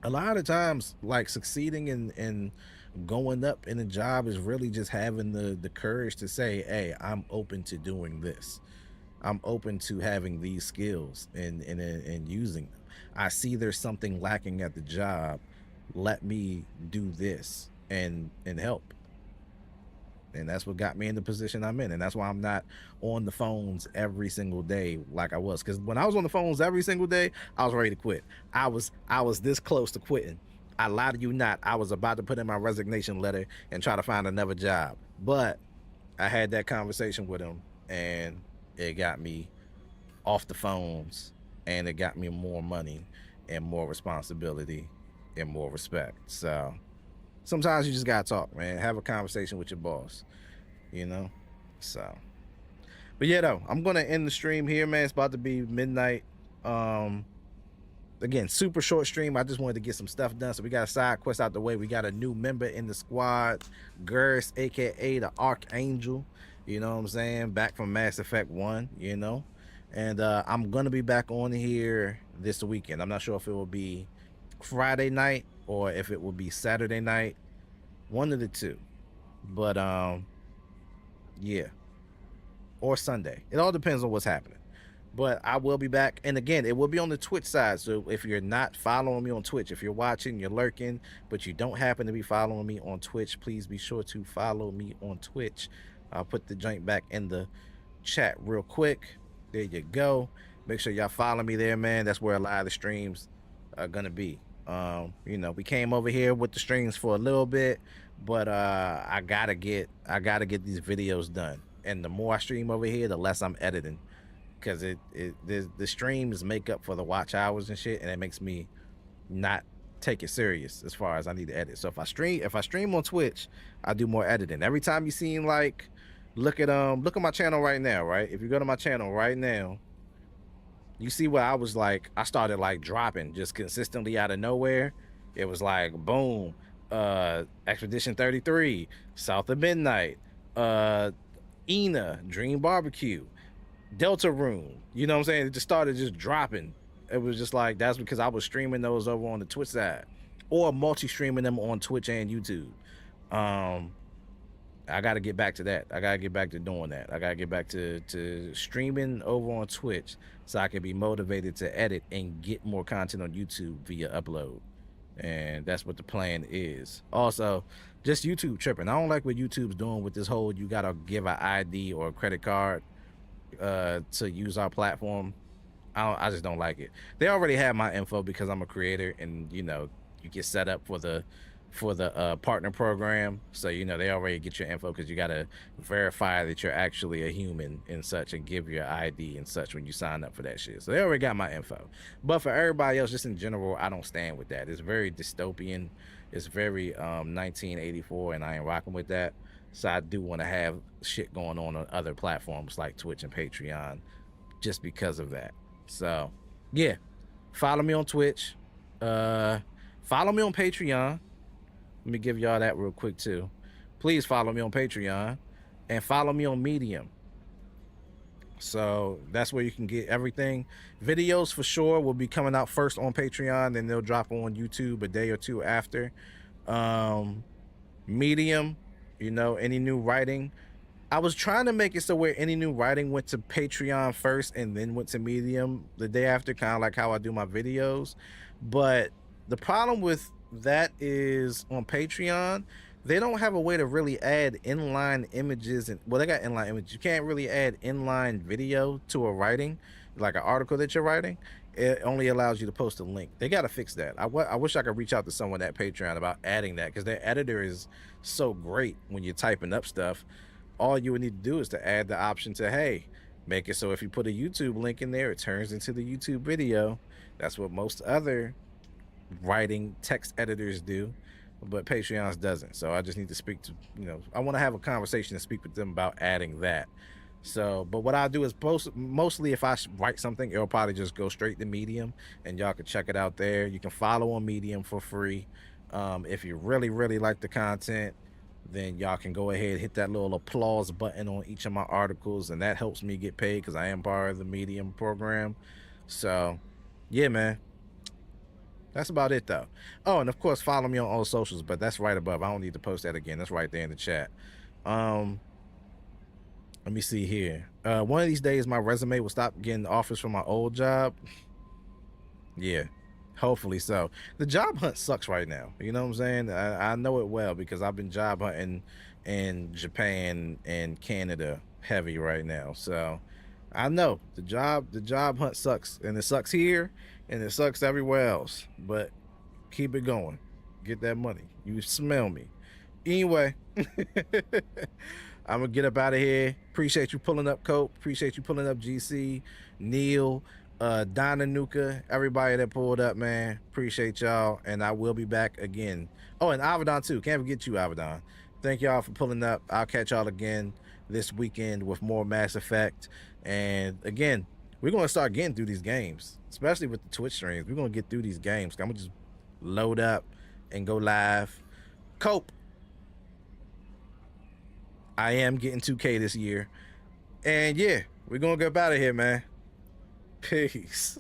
A lot of times, like, succeeding and going up in a job is really just having the courage to say, hey, I'm open to doing this. I'm open to having these skills and using them. I see there's something lacking at the job. Let me do this and help. And that's what got me in the position I'm in. And that's why I'm not on the phones every single day like I was. Because when I was on the phones every single day, I was ready to quit. I was this close to quitting. I lie to you not. I was about to put in my resignation letter and try to find another job. But I had that conversation with him, and it got me off the phones, and it got me more money and more responsibility and more respect. So sometimes you just gotta talk, man. Have a conversation with your boss, So, but yeah, though, I'm gonna end the stream here, man. It's about to be midnight. Again, super short stream. I just wanted to get some stuff done. So we got a side quest out the way. We got a new member in the squad, Gers, aka the Archangel. You know what I'm saying? Back from Mass Effect 1, And I'm gonna be back on here this weekend. I'm not sure if it will be Friday night or if it will be Saturday night. One of the two. But yeah. Or Sunday. It all depends on what's happening. But I will be back. And again, it will be on the Twitch side. So if you're not following me on Twitch, if you're watching, you're lurking, but you don't happen to be following me on Twitch, please be sure to follow me on Twitch. I'll put the joint back in the chat real quick. There you go. Make sure y'all follow me there, man. That's where a lot of the streams are gonna be. We came over here with the streams for a little bit, but I gotta get these videos done. And the more I stream over here, the less I'm editing, because the streams make up for the watch hours and shit, and it makes me not take it serious as far as I need to edit. So if I stream on Twitch, I do more editing. Every time you see, like, look at my channel right now, right? If you go to my channel right now, you see where I started like dropping just consistently out of nowhere. It was like, boom, Expedition 33, South of Midnight, Ena, Dream Barbecue, Delta Room. You know what I'm saying? It just started just dropping. It was just like, that's because I was streaming those over on the Twitch side, or multi-streaming them on Twitch and YouTube. I got to get back to that. I got to get back to doing that. I got to get back to streaming over on Twitch so I can be motivated to edit and get more content on YouTube via upload. And that's what the plan is. Also, just YouTube tripping. I don't like what YouTube's doing with this whole, you got to give an ID or a credit card to use our platform. I just don't like it. They already have my info because I'm a creator, and you know, you get set up for the partner program, so you know they already get your info because you got to verify that you're actually a human and such, and give your ID and such when you sign up for that shit. So they already got my info. But for everybody else, just in general, I don't stand with that. It's very dystopian. It's very 1984, and I ain't rocking with that. So I do want to have shit going on other platforms like Twitch and Patreon just because of that. So yeah, follow me on Twitch, follow me on Patreon. Let me give y'all that real quick too. Please follow me on Patreon and follow me on Medium. So that's where you can get everything. Videos for sure will be coming out first on Patreon, then they'll drop on YouTube a day or two after. Medium, you know, any new writing. I was trying to make it so where any new writing went to Patreon first and then went to Medium the day after, kind of like how I do my videos. But the problem with that is on Patreon, they don't have a way to really add inline images. And well, they got inline images. You can't really add inline video to a writing, like an article that you're writing. It only allows you to post a link. They got to fix that. I wish I could reach out to someone at Patreon about adding that, because their editor is so great when you're typing up stuff. All you would need to do is to add the option to, hey, make it so if you put a YouTube link in there, it turns into the YouTube video. That's what most other writing text editors do, but Patreon's doesn't. So I just need to speak to, you know, I want to have a conversation and speak with them about adding that. So, but what I do is mostly if I write something, it'll probably just go straight to Medium, and y'all can check it out there. You can follow on Medium for free. If you really like the content, then y'all can go ahead, hit that little applause button on each of my articles, and that helps me get paid because I am part of the Medium program. So yeah, man, that's about it though. Oh, and of course follow me on all socials, but that's right above. I don't need to post that again. That's right there in the chat. Let me see here. One of these days my resume will stop getting offers from my old job. Yeah, hopefully so. The job hunt sucks right now. You know what I'm saying? I know it well because I've been job hunting in Japan and Canada heavy right now. So I know the job hunt sucks, and it sucks here and it sucks everywhere else. But keep it going. Get that money. You smell me. Anyway, I'm gonna get up out of here. Appreciate you pulling up, Cope. Appreciate you pulling up, GC, Neil, Donna Nuka, everybody that pulled up, man. Appreciate y'all, and I will be back again. Oh, and Avedon too. Can't forget you, Avedon. Thank y'all for pulling up. I'll catch y'all again this weekend with more Mass Effect. And again, we're gonna start getting through these games, especially with the Twitch streams. We're gonna get through these games. I'm gonna just load up and go live. Cope, I am getting 2K this year. And yeah, we're gonna get out of here, man. Peace.